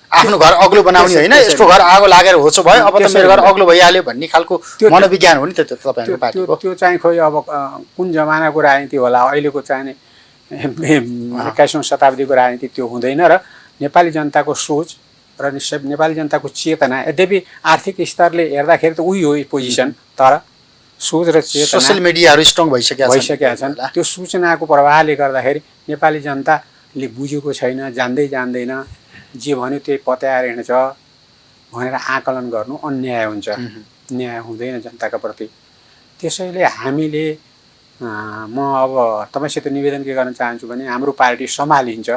आफ्नो घर अग्लो बनाउने होइन, यसको घर आगो लागेर होचो भयो, अब त मेरो घर अग्लो भइहाल्यो भन्ने खालको मनोविज्ञान हो नि त तपाईँहरूको पार्टीको। त्यो चाहिँ खोइ अब कुन जमानाको राजनीति होला, अहिलेको चाहिँ 21औं शताब्दीको राजनीति त्यो हुँदैन। र नेपाली जनताको सोच र नेपाली जनताको चेतना, यद्यपि आर्थिक स्तरले हेर्दाखेरि त उही हो पोजिसन, तर सोच र चेतना, सोसियल मिडियाहरू स्ट्रङ भइसकेका छन्। त्यो सूचनाको प्रभावले गर्दाखेरि नेपाली जनताले बुझेको छैन, जान्दैन, जे भन्यो त्यही पत्याएर हिँड्छ भनेर आकलन गर्नु अन्याय हुन्छ, न्याय हुँदैन जनताका प्रति। त्यसैले हामीले म अब तपाईँसित निवेदन के गर्न चाहन्छु भने हाम्रो पार्टी सम्हालिन्छ,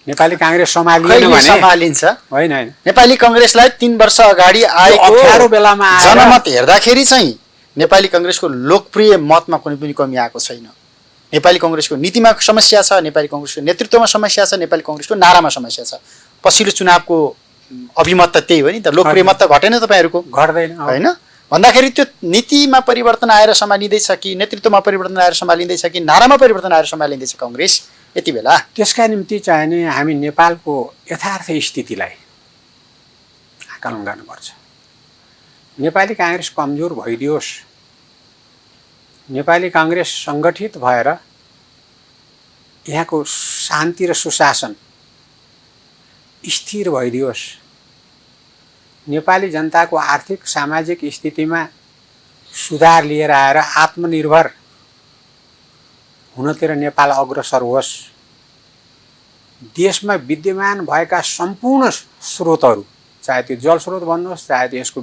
नेपाली काङ्ग्रेस सम्हालिन्छ होइन। नेपाली काङ्ग्रेसलाई 3 वर्ष अगाडि आएको अप्ठ्यारो बेलामा जनमत हेर्दाखेरि चाहिँ नेपाली काङ्ग्रेसको लोकप्रिय मतमा कुनै पनि कमी आएको छैन। नेपाली काङ्ग्रेसको नीतिमा समस्या छ, नेपाली काङ्ग्रेसको नेतृत्वमा समस्या छ, नेपाली काङ्ग्रेसको नारामा समस्या छ। पछिल्लो चुनावको अभिमत त त्यही हो नि त, लोकप्रिय मत त घटेन तपाईँहरूको, घट्दैन होइन भन्दाखेरि त्यो नीतिमा परिवर्तन आएर सम्हालिँदैछ कि नेतृत्वमा परिवर्तन आएर सम्हालिँदैछ कि नारामा परिवर्तन आएर सम्हालिँदैछ काङ्ग्रेस यति बेला? त्यसका निम्ति चाहिने हामी नेपालको यथार्थ स्थितिलाई आकलन गर्नुपर्छ। नेपाली काङ्ग्रेस कमजोर भइदियोस्, नेपाली काङ्ग्रेस सङ्गठित भएर यहाँको शान्ति र सुशासन स्थिर भइदियोस्, नेपाली जनताको आर्थिक सामाजिक स्थितिमा सुधार लिएर आएर आत्मनिर्भर हुनतिर नेपाल अग्रसर होस्, देशमा विद्यमान भएका सम्पूर्ण स्रोतहरू, चाहे त्यो जल स्रोत भन्नुहोस्, चाहे त्यसको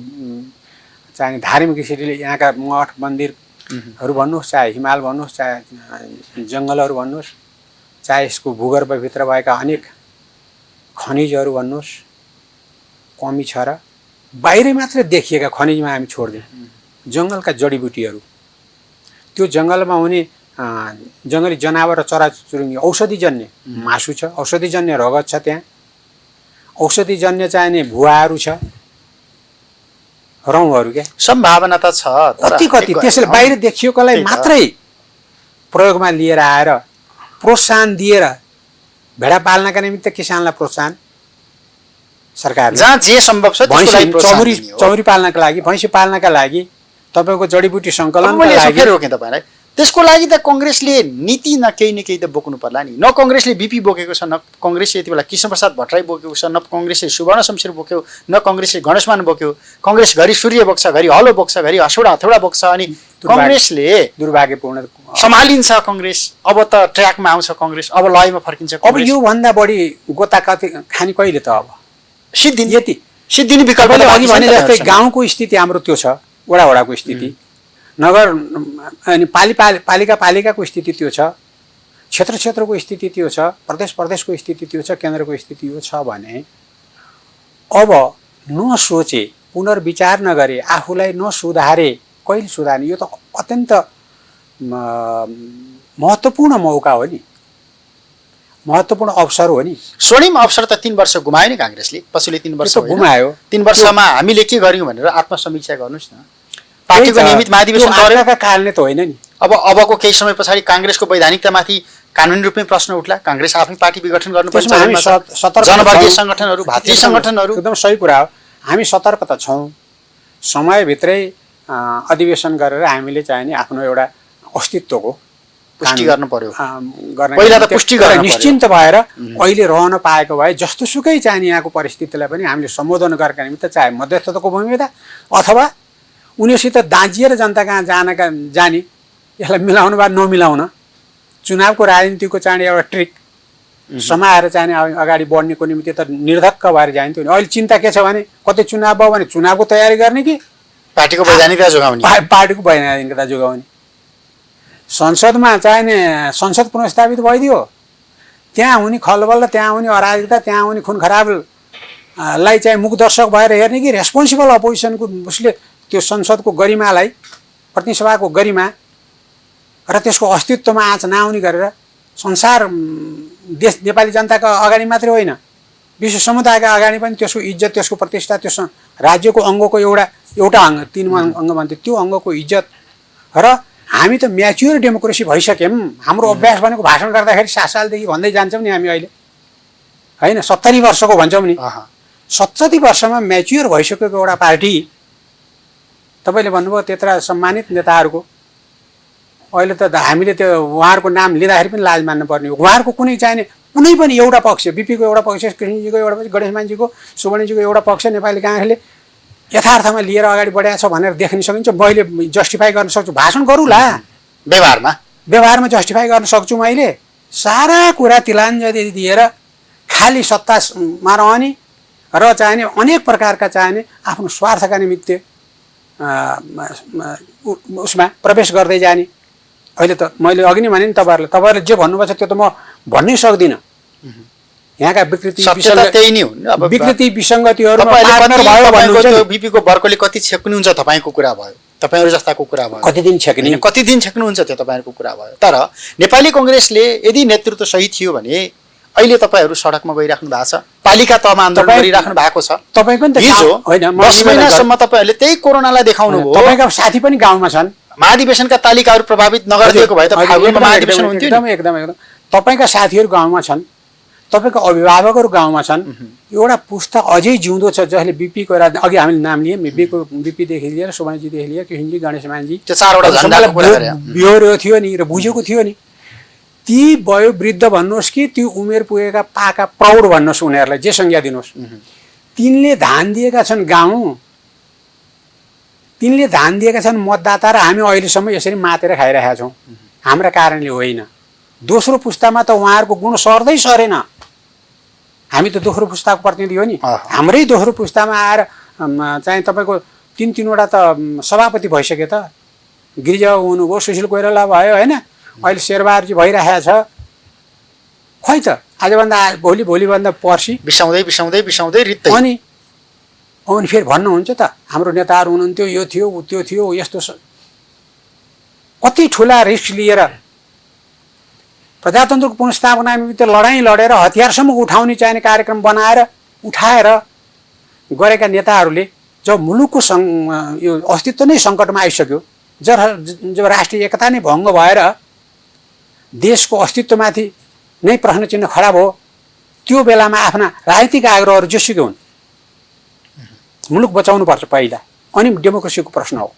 चाहे धार्मिक स्थितिले यहाँका मठ मन्दिरहरू भन्नुहोस्, चाहे हिमाल भन्नुहोस्, चाहे जङ्गलहरू भन्नुहोस्, चाहे यसको भूगर्भभित्र भएका अनेक खनिजहरू भन्नुहोस्, कमी छ। र बाहिरै मात्र देखिएका खनिजमा हामी छोड्दिउँ, जङ्गलका जडीबुटीहरू, त्यो जङ्गलमा हुने जङ्गली जनावर र चराचुरुङ्गी औषधिजन्य मासु छ, औषधिजन्य रगत छ, त्यहाँ औषधिजन्य चाहिने भुवाहरू छ, रौँहरू क्या, सम्भावना त छ। कति त्यसले बाहिर देखिएकोलाई मात्रै प्रयोगमा लिएर आएर प्रोत्साहन दिएर भेडा पाल्नका निमित्त किसानलाई प्रोत्साहन सरकारले, जहाँ जे सम्भव छ चौरी पाल्नका लागि, भैँसी पाल्नका लागि, तपाईँको जडीबुटी सङ्कलनका लागि रोकेँ तपाईँलाई। त्यसको लागि त काङ्ग्रेसले नीति न केही त बोक्नु पर्ला नि। न काङ्ग्रेसले बिपी बोकेको छ, न काङ्ग्रेसले यति बेला कृष्णप्रसाद भट्टराई बोकेको छ, न काङ्ग्रेसले सुवर्ण शमशेर बोक्यो, न काङ्ग्रेसले गणेशमान बोक्यो। काङ्ग्रेस घरि सूर्य बोक्छ, घरि हलो बोक्छ, घरि हथौडा बोक्छ। अनि काङ्ग्रेसले दुर्भाग्यपूर्ण सम्हालिन्छ काङ्ग्रेस, अब त ट्र्याकमा आउँछ काङ्ग्रेस, अब लयमा फर्किन्छ। अब योभन्दा बढी गोताकति खाने कहिले त? अब सिद्धिने विकल्प अघि भने जस्तै गाउँको स्थिति हाम्रो त्यो छ, वडाको स्थिति, नगर अनि पालिकाको स्थिति त्यो छ, क्षेत्रको स्थिति त्यो छ, प्रदेशको स्थिति त्यो छ, केन्द्रको स्थिति यो छ भने अब नसोचे, पुनर्विचार नगरे, आफूलाई नसुधारे कहिले सुधार्ने? यो त अत्यन्त महत्त्वपूर्ण मौका हो नि। महत्त्वपूर्ण अवसर हो नि। स्वर्णिम अवसर त 3 वर्ष गुमायो नि काङ्ग्रेसले, पछिल्लो 3 वर्ष त्यो त गुमायो। 3 वर्षमा हामीले के गर्यौँ भनेर आत्मसमीक्षा गर्नुहोस् न। पार्टीको नियमित महाधिवेशन गऱ्यो, का कारणले त होइन नि। अबको केही समय पछाडि काङ्ग्रेसको वैधानिकतामाथि कानुनी रूपमै प्रश्न उठ्ला। काङ्ग्रेस आफै पार्टी विघटन गर्नुपर्छ, जनवर्गीय सङ्गठनहरू, भातृ सङ्गठनहरू। एकदम सही कुरा हो। हामी सतर्क त छौँ। समयभित्रै अधिवेशन गरेर हामीले चाहिँ नि आफ्नो एउटा अस्तित्वको पुष्टि गर्नु पर्यो। पहिला त पुष्टि गर्न निश्चिन्त भएर अहिले रहन पाएको भए जस्तोसुकै चाहिँ यहाँको परिस्थितिलाई पनि हामीले सम्बोधन गरेका निमित्त चाहे मध्यस्थताको भूमिका अथवा उनीहरूसित दाँजिएर जनता कहाँ जाने यसलाई मिलाउनु वा नमिलाउन चुनावको राजनीतिको चाहिँ एउटा ट्रिक समाएर चाहिँ अगाडि बढ्नेको निमित्त त निर्धक्क भएर जान्थ्यो नि। अहिले चिन्ता के छ भने कतै चुनाव भयो भने चुनावको तयारी गर्ने कि पार्टीको वैधानिकता जोगाउने, पार्टीको वैधानिकता जोगाउने। संसदमा चाहिने संसद पुनर्स्थापित भइदियो, त्यहाँ हुने खलबल र त्यहाँ हुने अराजकता, त्यहाँ हुने खुन खराबलाई चाहिँ मुखदर्शक भएर हेर्ने कि रेस्पोन्सिबल अपोजिसनको उसले त्यो संसदको गरिमालाई, प्रतिनिधि सभाको गरिमा र त्यसको अस्तित्वमा आँच नआउने गरेर संसार देश नेपाली जनताका अगाडि मात्रै होइन विश्व समुदायका अगाडि पनि त्यसको इज्जत, त्यसको प्रतिष्ठा, त्यो राज्यको अङ्गको एउटा अङ्ग 3 अङ्ग भन्थ्यो, त्यो अङ्गको इज्जत। र हामी त म्याच्योर डेमोक्रेसी भइसक्यौँ। हाम्रो अभ्यास भनेको भाषण गर्दाखेरि 7 सालदेखि भन्दै जान्छौँ नि हामी अहिले, होइन 70 वर्षको भन्छौँ नि। 70 वर्षमा म्याच्योर भइसकेको एउटा पार्टी, तपाईँले भन्नुभयो त्यत्र सम्मानित नेताहरूको, अहिले त हामीले त्यो उहाँहरूको नाम लिँदाखेरि पनि लाज मान्नुपर्ने हो। उहाँहरूको कुनै चाहिने कुनै पनि एउटा पक्ष, बिपीको एउटा पक्ष, कृष्णजीको एउटा पक्ष, गणेशमानजीको, सुवर्णजीको एउटा पक्ष नेपाली काङ्ग्रेसले यथार्थमा लिएर अगाडि बढाएको छ भनेर देख्न सकिन्छ। मैले जस्टिफाई गर्न सक्छु, भाषण गरौँला, व्यवहारमा जस्टिफाई गर्न सक्छु। मैले सारा कुरा तिलाञ्जली दिएर खालि सत्तामा रहने र चाहिने अनेक प्रकारका चाहिने आफ्नो स्वार्थका निमित्त उसमा प्रवेश गर्दै जाने। अहिले त मैले अघि नै भने नि तपाईँहरूले जे भन्नुभएको छ त्यो त म भन्नै सक्दिनँ। यहाँका विकृति विसङ्गतिहरूमा पार्टनर भयो भन्नुहुन्छ। बिपीको वर्गले कति छेक्नुहुन्छ तपाईँको कुरा भयो, तपाईँहरू जस्ताको कुरा भयो। कति दिन छेक्नुहुन्छ त्यो तपाईँहरूको कुरा भयो। तर नेपाली कङ्ग्रेसले यदि नेतृत्व सही थियो भने अहिले तपाईँहरू सडकमा गइराख्नु भएको छ, पालिका तहमा आन्दोलन गरिराख्नु भएको छ। तपाईँ पनि हिजो 10 महिनासम्म तपाईँहरूले त्यही कोरोनालाई देखाउनु भयो। तपाईँका साथी पनि गाउँमा छन्। महाधिवेशनका तालिकाहरू प्रभावित नगरिदिएको भए त फागुनमा महाधिवेशन हुन्थ्यो। एकदम तपाईँका साथीहरू गाउँमा छन्, तपाईँको अभिभावकहरू गाउँमा छन्। एउटा पुस्ता अझै जिउँदो छ जसले बिपीको अघि हामीले नाम लियौँ, बिपीदेखि लिएर सुवर्णजीदेखि लिएर कृष्णजी, गणेशमानजी, त्यो 4वटा झन्डाको कुरा गरे, बिहोरेको थियो नि र बुझेको थियो नि। ती वयोवृद्ध भन्नुहोस् कि त्यो उमेर पुगेका पाका प्रौढ भन्नुहोस्, उनीहरूलाई जे संज्ञा दिनुहोस्, तिनले धान दिएका छन् गाउँ, तिनले धान दिएका छन् मतदाता, र हामी अहिलेसम्म यसरी मातेर खाइरहेका छौँ हाम्रा कारणले होइन। दोस्रो पुस्तामा त उहाँहरूको गुण सर्दै सरेन। हामी त दोस्रो पुस्ताको प्रतिनिधि हो नि। हाम्रै दोस्रो पुस्तामा आएर चाहिँ तपाईँको 3-3वटा त सभापति भइसक्यो त। गिरिजा हुनुभयो, सुशील कोइराला भयो, होइन, अहिले शेरबहादुरजी भइरहेको छ। खै त आजभन्दा भोलिभन्दा पर्सि बिसाउँदै रित्तै अनि फेरि भन्नुहुन्छ त हाम्रो नेताहरू हुनुहुन्थ्यो, यो थियो त्यो थियो यस्तो। कति ठुला रिस्क लिएर प्रजातन्त्रको पुनर्स्थापना निमित्त लडाइँ लडेर हतियारसम्म उठाउने चाहिने कार्यक्रम बनाएर उठाएर गरेका नेताहरूले जब मुलुकको यो अस्तित्व नै सङ्कटमा आइसक्यो, जब राष्ट्रिय एकता नै भङ्ग भएर देशको अस्तित्वमाथि नै प्रश्न चिन्ह खडा भयो, त्यो बेलामा आफ्ना राजनीतिक आग्रहहरू जेसुकै हुन्, मुलुक बचाउनुपर्छ पहिला, अनि डेमोक्रेसीको प्रश्न हो।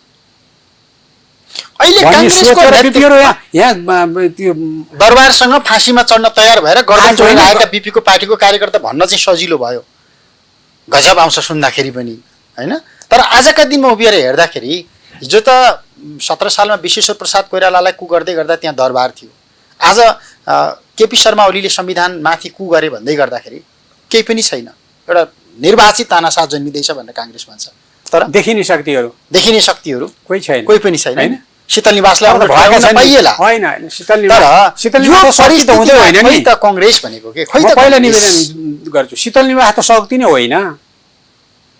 अहिले दरबारसँग फाँसीमा चढ्न तयार भएर गर्दै आएका बिपीको पार्टीको कार्यकर्ता भन्न चाहिँ सजिलो भयो, गजब आउँछ सुन्दाखेरि पनि, होइन। तर आजका दिनमा उभिएर हेर्दाखेरि हिजो त 17 सालमा विश्वेश्वर प्रसाद कोइरालालाई कु गर्दै गर्दा त्यहाँ दरबार थियो। आज केपी शर्मा ओलीले संविधानमाथि कु गरे भन्दै गर्दाखेरि केही पनि छैन। एउटा निर्वाचित तानाशाह जन्मिँदैछ भनेर काङ्ग्रेस भन्छ, तर देखिने शक्तिहरू कोही छैन, कोही पनि छैन। शीतल निवासलाई पाइएला होइन, कङ्ग्रेस भनेको के खै त। पहिला निवेदन गर्छु, शीतल निवास त शक्ति नै होइन,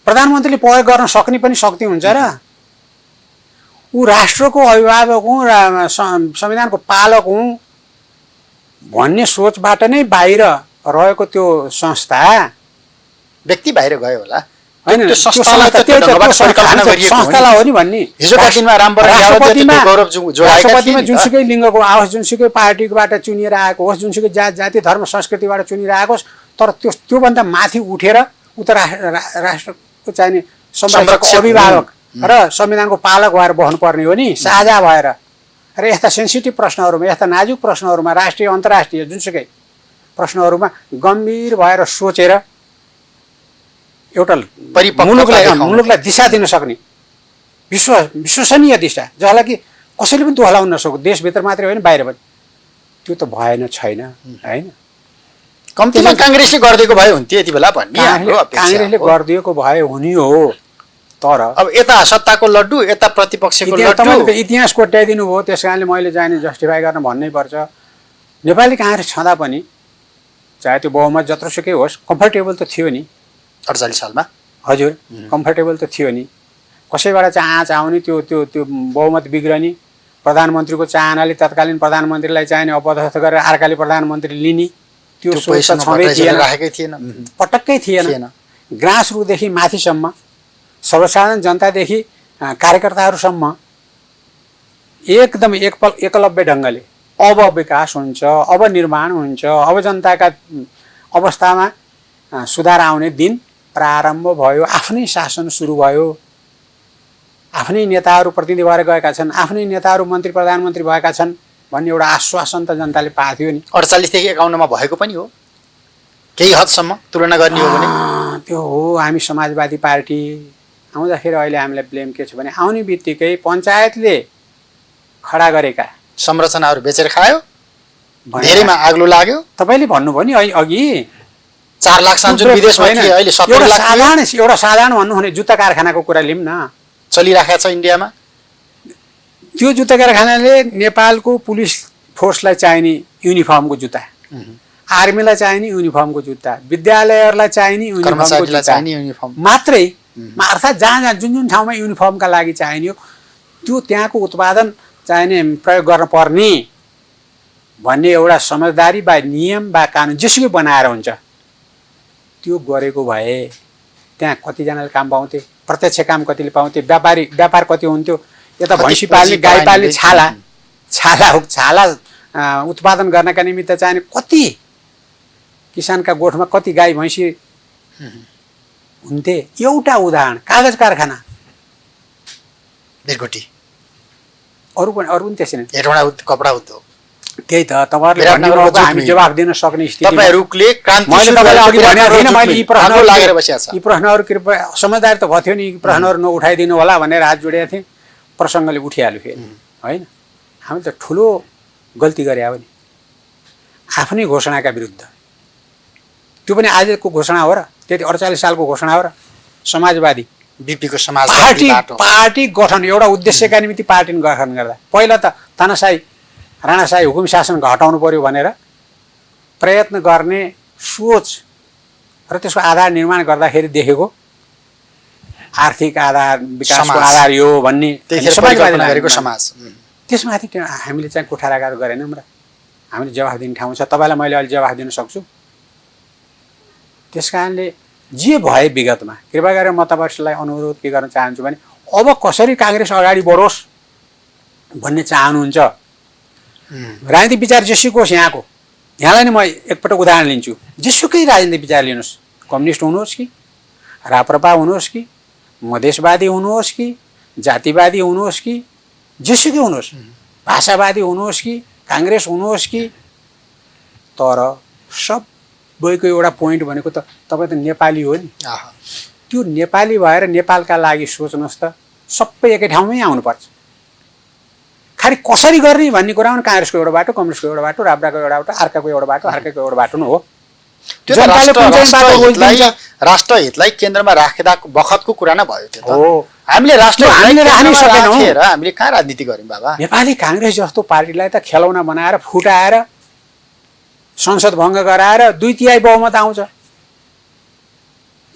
प्रधानमन्त्रीले प्रयोग गर्न सक्ने पनि शक्ति हुन्छ र। ऊ राष्ट्रको अभिभावक हुँ र संविधानको पालक हुँ, भन्ने सोचबाट नै बाहिर रहेको त्यो संस्था व्यक्ति बाहिर गयो होला होइन त्यो संस्थालाई त त्यो ढङ्गबाट परिकल्पना गरिएको हो नि। संस्थालाई हो नि भन्ने हिजोका दिनमा रामवरण यादवले त त्यो गौरव जोगाएका थिए राष्ट्रपतिमा नि त। जुनसुकै लिङ्गको आओस्, जुनसुकै पार्टीबाट चुनिएर आएको होस्, जुनसुकै जाति धर्म संस्कृतिबाट चुनिएर आएको होस्, तर त्योभन्दा माथि उठेर उता राष्ट्रको चाहिने संरक्षक अभिभावक र संविधानको पालक भएर बस्नुपर्ने हो नि, साझा भएर। र यस्ता सेन्सिटिभ प्रश्नहरूमा, यस्ता नाजुक प्रश्नहरूमा, राष्ट्रिय अन्तर्राष्ट्रिय जुनसुकै प्रश्नहरूमा गम्भीर भएर सोचेर एउटा मुलुकलाई दिशा दिन सक्ने विश्वसनीय दिशा, जसलाई कि कसैले पनि दोहोलाउन नसक्यो, देशभित्र मात्रै होइन बाहिर पनि, त्यो त भएन, छैन होइन। कम्तीमा काङ्ग्रेसले गरिदिएको भए हुन्थ्यो यति बेला भन्ने हाम्रो अपेक्षा काङ्ग्रेसले हो। गरिदिएको भए हुने हो, तर अब यता सत्ताको लड्डु यता प्रतिपक्षको लड्डु। तपाईँको इतिहास कोट्याइदिनु भयो, त्यस कारणले मैले जाने जस्टिफाई गर्न भन्नै पर्छ। नेपाली काङ्ग्रेस छँदा पनि चाहे त्यो बहुमत जत्रोसुकै होस्, कम्फर्टेबल त थियो नि 48 सालमा। हजुर, कम्फर्टेबल त थियो नि। कसैबाट चाहिँ आँच आउने, त्यो त्यो त्यो बहुमत बिग्रने, प्रधानमन्त्रीको चाहनाले तत्कालीन प्रधानमन्त्रीलाई चाहिने अपदस्थ गरेर अर्काले प्रधानमन्त्री लिने, त्यो सोच त छँदै थिएन, राखेकै थिएन, पटक्कै थिएन। ग्रास रुटदेखि माथिसम्म, सर्वसाधारण जनतादेखि कार्यकर्ताहरूसम्म एकदम एकलव्य ढङ्गले अब विकास हुन्छ, अब निर्माण हुन्छ, अब जनताका अवस्थामा सुधार आउने दिन प्रारम्भ भयो, आफ्नै शासन सुरु भयो, आफ्नै नेताहरू प्रतिनिधि भएर गएका छन्, आफ्नै नेताहरू मन्त्री प्रधानमन्त्री भएका छन् भन्ने एउटा आश्वासन त जनताले पाएको थियो नि। 48 देखि 51 मा भएको पनि हो केही हदसम्म तुलना गर्ने हो भने। त्यो हो, हामी समाजवादी पार्टी आउँदाखेरि अहिले हामीलाई ब्लेम के छ भने आउने बित्तिकै पञ्चायतले खडा गरेका संरचनाहरू बेचेर खायो, धेरैमा आग्लो लाग्यो। तपाईँले भन्नुभयो नि अघि 4 लाख जुन विदेशमा थिए अहिले 70 लाख एउटा साधारण भन्नु भने जुत्ता कारखानाको कुरा लिउँ न, चलिराखेको छ इन्डियामा। त्यो जुत्ता कारखानाले नेपालको पुलिस फोर्सलाई चाहिने युनिफर्मको जुत्ता, आर्मीलाई चाहिने युनिफर्मको जुत्ता, विद्यालयहरूलाई चाहिने युनिफर्मको जुत्ता मात्रै, अर्थात् जहाँ जुन जुन ठाउँमा युनिफर्मका लागि चाहिने हो त्यो त्यहाँको उत्पादन चाहिने प्रयोग गर्न पर्ने भन्ने एउटा समझदारी वा नियम वा कानुन जेसुकै बनाएर हुन्छ, त्यो गरेको भए त्यहाँ कतिजनाले काम पाउँथे, प्रत्यक्ष काम कतिले पाउँथे, व्यापार कति हुन्थ्यो। यता भैँसी पाल्ने, गाई पाल्ने छाला उत्पादन गर्नका निमित्त चाहिने कति किसानका गोठमा कति गाई भैँसी हुन्थे। एउटा उदाहरण, कागज कारखाना, बिरगोटी, अरू पनि त्यसै नै, हेटौँडा कपडा उद्योग। त्यही त तपाईँहरूले हामी जवाफ दिन सक्ने स्थिति तपाईँहरूले मैले तपाईँलाई अघि भनेको थिइनँ, मैले लागेर बसेको छ। यी प्रश्नहरू कृपया समझदारी त भयो नि, यी प्रश्नहरू नउठाइदिनु होला भनेर हात जोडेका थिएँ, प्रसङ्गले उठिहाल्यो फेरि होइन। हामी त ठुलो गल्ती गरे हो नि आफ्नै घोषणाका विरुद्ध। त्यो पनि आजको घोषणा हो र, त्यति 48 सालको घोषणा हो र। समाजवादी बिपीको समाजवादी पार्टी गठन, एउटा उद्देश्यका निमित्त पार्टी गठन गर्दा पहिला त तानाशाही राणाशाही हुकुम शासन घटाउनु पर्यो भनेर प्रयत्न गर्ने सोच र त्यसको आधार निर्माण गर्दाखेरि देखेको आर्थिक आधार, विकासको आधार यो भन्ने समाजवादी समाज। त्यसमाथि हामीले चाहिँ कुठाराघात गरेनौँ र हामीले जवाफ दिने ठाउँ छ। तपाईँलाई मैले अहिले जवाफ दिन सक्छु। त्यस कारणले जे भए विगतमा कृपया गरेर म तपाईँहरूलाई अनुरोध के गर्न चाहन्छु भने अब कसरी काङ्ग्रेस अगाडि बढोस् भन्ने चाहनुहुन्छ। राजनीतिक विचार जेसुकै होस्, यहाँलाई नै म एकपटक उदाहरण लिन्छु। जेसुकै राजनीतिक विचार लिनुहोस्, कम्युनिस्ट हुनुहोस् कि राप्रपा हुनुहोस् कि मधेसवादी हुनुहोस् कि जातिवादी हुनुहोस् कि जेसुकै हुनुहोस्, भाषावादी हुनुहोस् कि काङ्ग्रेस हुनुहोस् कि, तर सबैको एउटा पोइन्ट भनेको त तपाईँ त नेपाली हो नि। त्यो नेपाली भएर नेपालका लागि सोच्नुहोस् त, सबै एकै ठाउँमै आउनुपर्छ। खालि कसरी गर्ने भन्ने कुरा पनि काङ्ग्रेसको एउटा बाटो, कम्युनिस्टको एउटा बाटो, राप्राको एउटा बाटो, अर्काको एउटा बाटो, अर्काको एउटा बाटो नै हो। राष्ट्रहितलाई केन्द्रमा राख्दा बखतको कुरा नै भयो त्यो त। हामीले हामीले कहाँ राजनीति गर्यौँ बाबा। नेपाली काङ्ग्रेस जस्तो पार्टीलाई त खेलौना बनाएर फुटाएर संसद भङ्ग गराएर 2/3 बहुमत आउँछ।